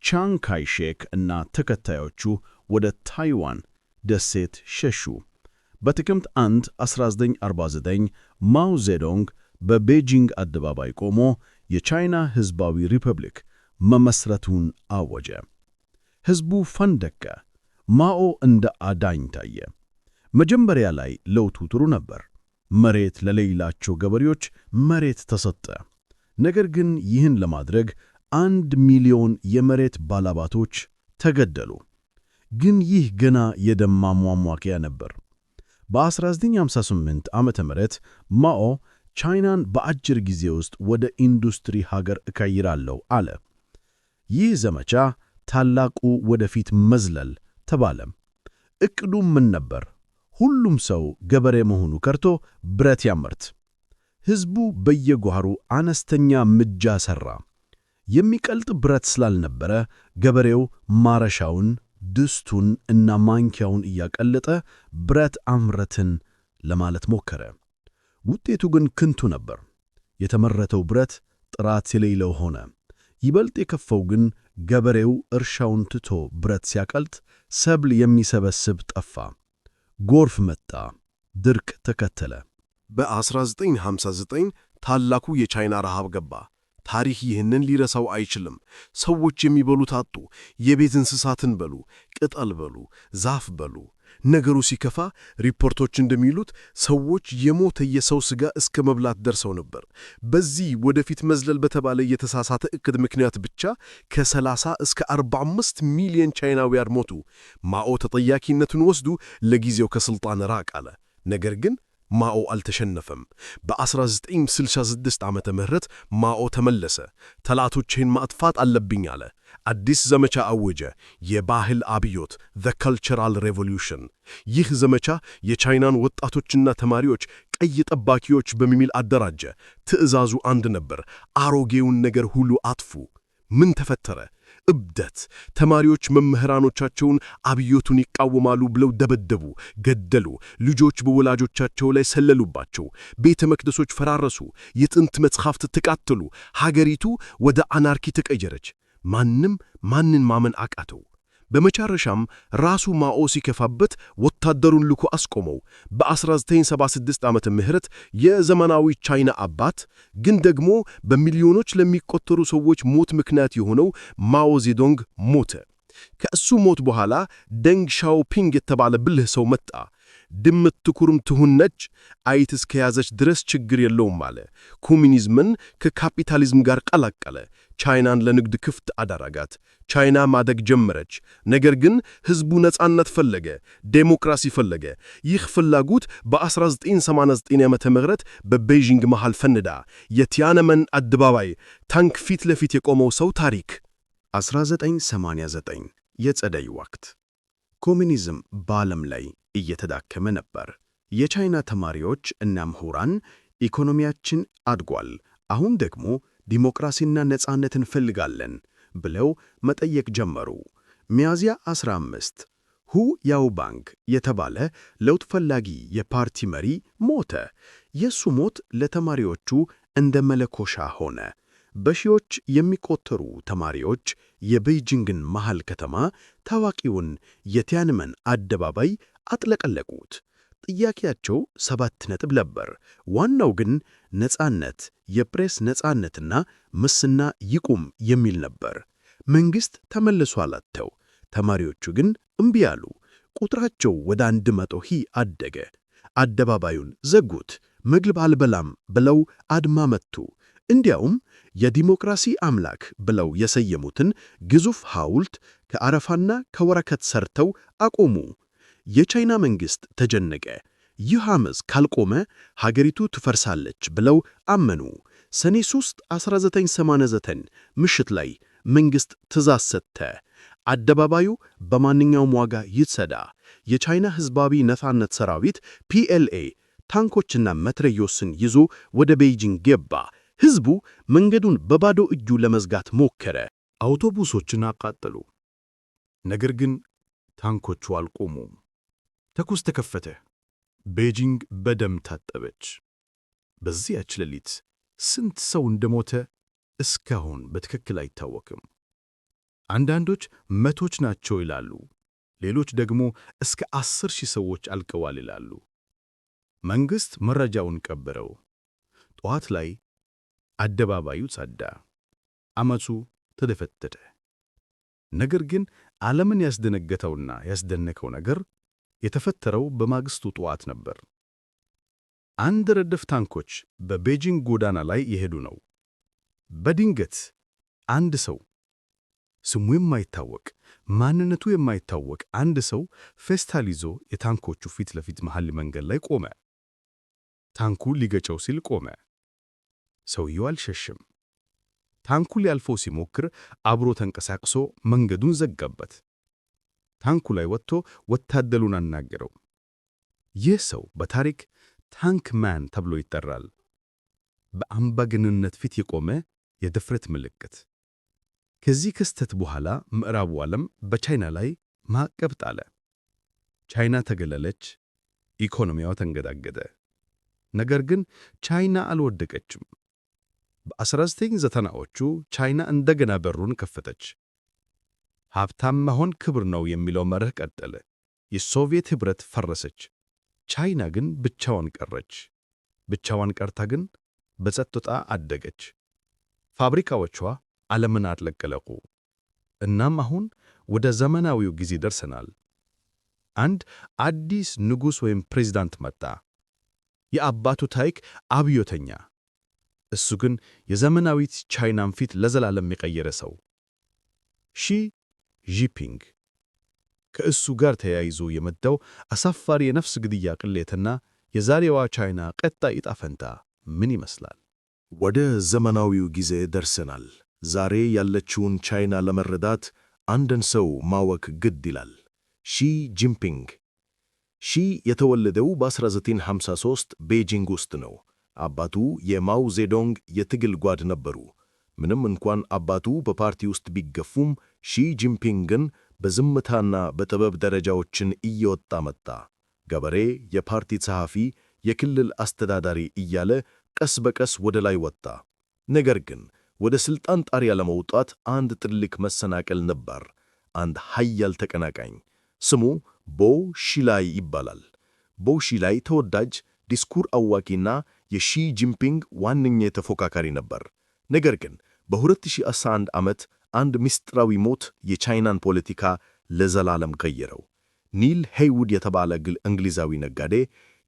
ቻንግ ካይሼክ እና ተከታዮቹ ወደ ታይዋን ደሴት ሸሹ። በጥቅምት 1 1949 ማኦ ዜዶንግ በቤጂንግ አደባባይ ቆሞ የቻይና ሕዝባዊ ሪፐብሊክ መመስረቱን አወጀ። ሕዝቡ ፈንደቀ። ማኦ እንደ አዳኝ ታየ። መጀመሪያ ላይ ለውጡ ጥሩ ነበር። መሬት ለሌላቸው ገበሬዎች መሬት ተሰጠ። ነገር ግን ይህን ለማድረግ 1 ሚሊዮን የመሬት ባላባቶች ተገደሉ። ግን ይህ ገና የደም ማሟሟቂያ ነበር። በ1958 ዓመተ ምህረት ማኦ ቻይናን በአጭር ጊዜ ውስጥ ወደ ኢንዱስትሪ ሀገር እቀይራለሁ አለ። ይህ ዘመቻ ታላቁ ወደፊት መዝለል ተባለ። ዕቅዱ ምን ነበር? ሁሉም ሰው ገበሬ መሆኑ ቀርቶ ብረት ያመርት። ሕዝቡ በየጓሩ አነስተኛ ምድጃ ሠራ። የሚቀልጥ ብረት ስላልነበረ ገበሬው ማረሻውን፣ ድስቱን እና ማንኪያውን እያቀለጠ ብረት አምረትን ለማለት ሞከረ። ውጤቱ ግን ክንቱ ነበር። የተመረተው ብረት ጥራት የሌለው ሆነ። ይበልጥ የከፋው ግን ገበሬው እርሻውን ትቶ ብረት ሲያቀልጥ ሰብል የሚሰበስብ ጠፋ። ጎርፍ መጣ፣ ድርቅ ተከተለ። በ1959 ታላቁ የቻይና ረሃብ ገባ። ታሪክ ይህንን ሊረሳው አይችልም። ሰዎች የሚበሉት አጡ። የቤት እንስሳትን በሉ፣ ቅጠል በሉ፣ ዛፍ በሉ። ነገሩ ሲከፋ ሪፖርቶች እንደሚሉት ሰዎች የሞተ የሰው ሥጋ እስከ መብላት ደርሰው ነበር። በዚህ ወደፊት መዝለል በተባለ የተሳሳተ ዕቅድ ምክንያት ብቻ ከ30 እስከ 45 ሚሊዮን ቻይናውያን ሞቱ። ማኦ ተጠያቂነቱን ወስዱ ለጊዜው ከሥልጣን ራቅ አለ። ነገር ግን ማኦ አልተሸነፈም። በ1966 ዓመተ ምህረት ማኦ ተመለሰ። ጠላቶቼን ማጥፋት አለብኝ አለ። አዲስ ዘመቻ አወጀ። የባህል አብዮት the cultural revolution። ይህ ዘመቻ የቻይናን ወጣቶችና ተማሪዎች ቀይ ጠባቂዎች በሚል አደራጀ። ትዕዛዙ አንድ ነበር፣ አሮጌውን ነገር ሁሉ አጥፉ። ምን ተፈጠረ? እብደት። ተማሪዎች መምህራኖቻቸውን አብዮቱን ይቃወማሉ ብለው ደበደቡ፣ ገደሉ። ልጆች በወላጆቻቸው ላይ ሰለሉባቸው። ቤተ መቅደሶች ፈራረሱ። የጥንት መጽሐፍት ተቃጠሉ። ሀገሪቱ ወደ አናርኪ ተቀየረች። ማንም ማንን ማመን አቃተው። በመጨረሻም ራሱ ማኦ ሲከፋበት ወታደሩን ልኮ አስቆመው። በ1976 ዓመተ ምህረት የዘመናዊ ቻይና አባት ግን ደግሞ በሚሊዮኖች ለሚቆጠሩ ሰዎች ሞት ምክንያት የሆነው ማኦ ዜዶንግ ሞተ። ከእሱ ሞት በኋላ ደንግ ሻኦፒንግ የተባለ ብልህ ሰው መጣ። ድመት ትኩርም ትሁን ነጭ፣ አይጥ እስከያዘች ድረስ ችግር የለውም አለ። ኮሚኒዝምን ከካፒታሊዝም ጋር ቀላቀለ። ቻይናን ለንግድ ክፍት አደረጋት። ቻይና ማደግ ጀመረች። ነገር ግን ሕዝቡ ነፃነት ፈለገ፣ ዴሞክራሲ ፈለገ። ይህ ፍላጎት በ1989 ዓመተ ምህረት በቤይጂንግ መሃል ፈነዳ። የቲያነመን አደባባይ ታንክ ፊት ለፊት የቆመው ሰው ታሪክ 1989 የጸደይ ወቅት ኮሚኒዝም በዓለም ላይ እየተዳከመ ነበር። የቻይና ተማሪዎች እና ምሁራን ኢኮኖሚያችን አድጓል፣ አሁን ደግሞ ዲሞክራሲና ነፃነት እንፈልጋለን ብለው መጠየቅ ጀመሩ። ሚያዝያ 15 ሁ ያውባንግ የተባለ ለውጥ ፈላጊ የፓርቲ መሪ ሞተ። የሱ ሞት ለተማሪዎቹ እንደ መለኮሻ ሆነ። በሺዎች የሚቆጠሩ ተማሪዎች የቤይጂንግን መሃል ከተማ ታዋቂውን የቲያንመን አደባባይ አጥለቀለቁት። ጥያቄያቸው 7 ነጥብ ነበር። ዋናው ግን ነፃነት፣ የፕሬስ ነፃነትና ሙስና ይቁም የሚል ነበር። መንግሥት ተመልሶ አላተው። ተማሪዎቹ ግን እምቢ አሉ። ቁጥራቸው ወደ 100 ሺህ አደገ። አደባባዩን ዘጉት። ምግብ አልበላም ብለው አድማ መቱ። እንዲያውም የዲሞክራሲ አምላክ ብለው የሰየሙትን ግዙፍ ሐውልት ከአረፋና ከወረቀት ሰርተው አቆሙ። የቻይና መንግሥት ተጨነቀ። ይህ ዓመፅ ካልቆመ ሀገሪቱ ትፈርሳለች ብለው አመኑ። ሰኔ 3 1989 ምሽት ላይ መንግሥት ትዕዛዝ ሰጠ። አደባባዩ በማንኛውም ዋጋ ይጸዳ። የቻይና ሕዝባዊ ነፃነት ሰራዊት PLA ታንኮችና መትረየስን ይዞ ወደ ቤይጂንግ ገባ። ሕዝቡ መንገዱን በባዶ እጁ ለመዝጋት ሞከረ። አውቶቡሶችን አቃጠሉ። ነገር ግን ታንኮቹ አልቆሙም። ተኩስ ተከፈተ። ቤጂንግ በደም ታጠበች። በዚያች ሌሊት ስንት ሰው እንደሞተ እስካሁን በትክክል አይታወቅም። አንዳንዶች መቶች ናቸው ይላሉ፣ ሌሎች ደግሞ እስከ 10,000 ሰዎች አልቀዋል ይላሉ። መንግሥት መረጃውን ቀበረው። ጠዋት ላይ አደባባዩ ጸዳ፣ ዓመፁ ተደፈተተ። ነገር ግን ዓለምን ያስደነገጠውና ያስደነቀው ነገር የተፈጠረው በማግስቱ ጠዋት ነበር። አንድ ረድፍ ታንኮች በቤጂንግ ጎዳና ላይ የሄዱ ነው። በድንገት አንድ ሰው፣ ስሙ የማይታወቅ ማንነቱ የማይታወቅ አንድ ሰው ፌስታል ይዞ የታንኮቹ ፊት ለፊት መሃል መንገድ ላይ ቆመ። ታንኩ ሊገጨው ሲል ቆመ። ሰውየው አልሸሸም። ታንኩ ሊያልፈው ሲሞክር አብሮ ተንቀሳቅሶ መንገዱን ዘጋበት። ታንኩ ላይ ወጥቶ ወታደሩን አናገረው። ይህ ሰው በታሪክ ታንክ ማን ተብሎ ይጠራል። በአምባገነንነት ፊት የቆመ የድፍረት ምልክት። ከዚህ ክስተት በኋላ ምዕራቡ ዓለም በቻይና ላይ ማዕቀብ ጣለ። ቻይና ተገለለች፣ ኢኮኖሚያው ተንገዳገደ። ነገር ግን ቻይና አልወደቀችም። በ1990ዎቹ ቻይና እንደገና በሩን ከፈተች። ሀብታም መሆን ክብር ነው የሚለው መርህ ቀጠለ። የሶቪየት ኅብረት ፈረሰች። ቻይና ግን ብቻዋን ቀረች። ብቻዋን ቀርታ ግን በጸጥታ አደገች። ፋብሪካዎቿ ዓለምን አጥለቀለቁ። እናም አሁን ወደ ዘመናዊው ጊዜ ደርሰናል። አንድ አዲስ ንጉሥ ወይም ፕሬዝዳንት መጣ። የአባቱ ታሪክ አብዮተኛ፣ እሱ ግን የዘመናዊት ቻይናን ፊት ለዘላለም የቀየረ ሰው። ሺ ጂንፒንግ። ከእሱ ጋር ተያይዞ የመጣው አሳፋሪ የነፍስ ግድያ ቅሌትና የዛሬዋ ቻይና ቀጣይ ዕጣ ፈንታ ምን ይመስላል? ወደ ዘመናዊው ጊዜ ደርሰናል። ዛሬ ያለችውን ቻይና ለመረዳት አንድን ሰው ማወቅ ግድ ይላል። ሺ ጂንፒንግ። ሺ የተወለደው በ1953 ቤጂንግ ውስጥ ነው። አባቱ የማው ዜዶንግ የትግል ጓድ ነበሩ። ምንም እንኳን አባቱ በፓርቲ ውስጥ ቢገፉም ሺ ጂንፒንግ ግን በዝምታና በጥበብ ደረጃዎችን እየወጣ መጣ። ገበሬ፣ የፓርቲ ጸሐፊ፣ የክልል አስተዳዳሪ እያለ ቀስ በቀስ ወደ ላይ ወጣ። ነገር ግን ወደ ሥልጣን ጣሪያ ለመውጣት አንድ ትልቅ መሰናክል ነበር። አንድ ኃያል ተቀናቃኝ። ስሙ ቦ ሺላይ ይባላል። ቦ ሺላይ ተወዳጅ ዲስኩር አዋቂና የሺ ጂንፒንግ ዋነኛ ተፎካካሪ ነበር። ነገር ግን በ2011 ዓመት አንድ ምስጢራዊ ሞት የቻይናን ፖለቲካ ለዘላለም ቀየረው። ኒል ሄይውድ የተባለ እንግሊዛዊ ነጋዴ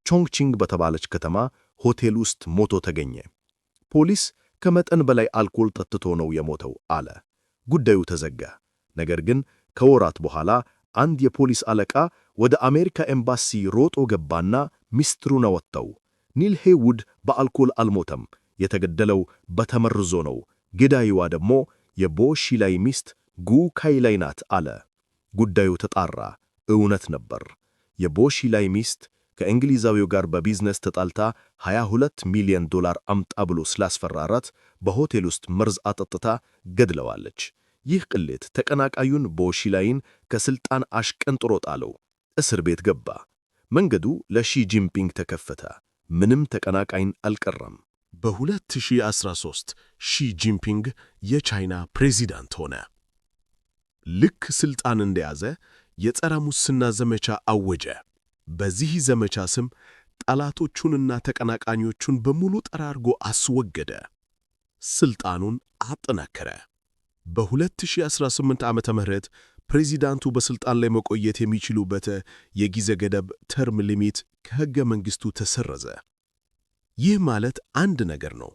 ቾንግቺንግ በተባለች ከተማ ሆቴል ውስጥ ሞቶ ተገኘ። ፖሊስ ከመጠን በላይ አልኮል ጠጥቶ ነው የሞተው አለ። ጉዳዩ ተዘጋ። ነገር ግን ከወራት በኋላ አንድ የፖሊስ አለቃ ወደ አሜሪካ ኤምባሲ ሮጦ ገባና ሚስጥሩን አወጣው። ኒል ሄይውድ በአልኮል አልሞተም፣ የተገደለው በተመርዞ ነው። ገዳይዋ ደግሞ የቦ ሺላይ ሚስት ጉ ካይላይ ናት አለ። ጉዳዩ ተጣራ። እውነት ነበር። የቦ ሺላይ ሚስት ከእንግሊዛዊው ጋር በቢዝነስ ተጣልታ $22 ሚሊዮን አምጣ ብሎ ስላስፈራራት በሆቴል ውስጥ መርዝ አጠጥታ ገድለዋለች። ይህ ቅሌት ተቀናቃዩን ቦ ሺላይን ከስልጣን አሽቀንጥሮ ጣለው። እስር ቤት ገባ። መንገዱ ለሺ ጂንፒንግ ተከፈተ። ምንም ተቀናቃኝ አልቀረም። በ2013 ሺ ጂንፒንግ የቻይና ፕሬዚዳንት ሆነ። ልክ ስልጣን እንደያዘ የጸረ ሙስና ዘመቻ አወጀ። በዚህ ዘመቻ ስም ጠላቶቹንና ተቀናቃኞቹን በሙሉ ጠራርጎ አስወገደ። ስልጣኑን አጠናከረ። በ2018 ዓመተ ምህረት ፕሬዚዳንቱ በስልጣን ላይ መቆየት የሚችሉበት የጊዜ ገደብ ተርም ሊሚት ከሕገ መንግሥቱ ተሰረዘ። ይህ ማለት አንድ ነገር ነው።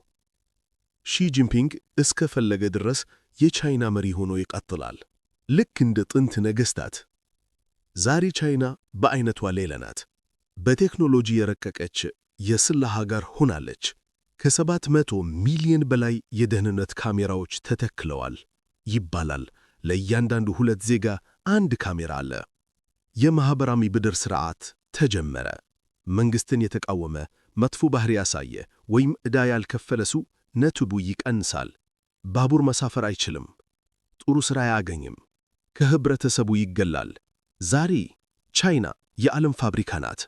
ሺ ጂንፒንግ እስከፈለገ ድረስ የቻይና መሪ ሆኖ ይቀጥላል። ልክ እንደ ጥንት ነገሥታት። ዛሬ ቻይና በዐይነቷ ሌላ ናት። በቴክኖሎጂ የረቀቀች የስለላ ሀገር ሆናለች። ከ700 ሚሊዮን በላይ የደህንነት ካሜራዎች ተተክለዋል ይባላል። ለእያንዳንዱ 2 ዜጋ 1 ካሜራ አለ። የማኅበራዊ ብድር ሥርዓት ተጀመረ። መንግሥትን የተቃወመ፣ መጥፎ ባሕሪ ያሳየ ወይም ዕዳ ያልከፈለ ሰው ነጥቡ ይቀንሳል። ባቡር መሳፈር አይችልም። ጥሩ ሥራ አያገኝም። ከህብረተሰቡ ይገላል። ዛሬ ቻይና የዓለም ፋብሪካ ናት።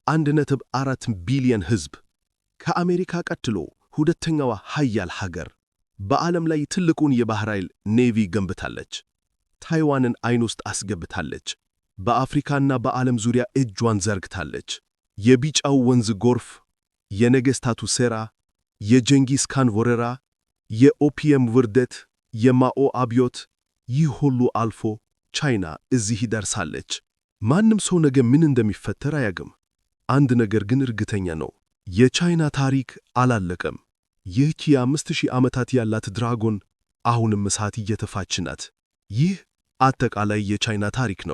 1.4 ቢሊዮን ሕዝብ፣ ከአሜሪካ ቀጥሎ ሁለተኛዋ ኃያል ሀገር፣ በዓለም ላይ ትልቁን የባሕር ኃይል ኔቪ ገንብታለች። ታይዋንን ዓይን ውስጥ አስገብታለች። በአፍሪካና በዓለም ዙሪያ እጇን ዘርግታለች። የቢጫው ወንዝ ጎርፍ፣ የነገሥታቱ ሴራ፣ የጀንጊስ ካን ወረራ፣ የኦፒየም ውርደት፣ የማኦ አብዮት፣ ይህ ሁሉ አልፎ ቻይና እዚህ ደርሳለች። ማንም ሰው ነገ ምን እንደሚፈጠር አያውቅም። አንድ ነገር ግን እርግጠኛ ነው፣ የቻይና ታሪክ አላለቀም። ይህች የ5000 ዓመታት ያላት ድራጎን አሁንም እሳት እየተፋች ናት። ይህ አጠቃላይ የቻይና ታሪክ ነው።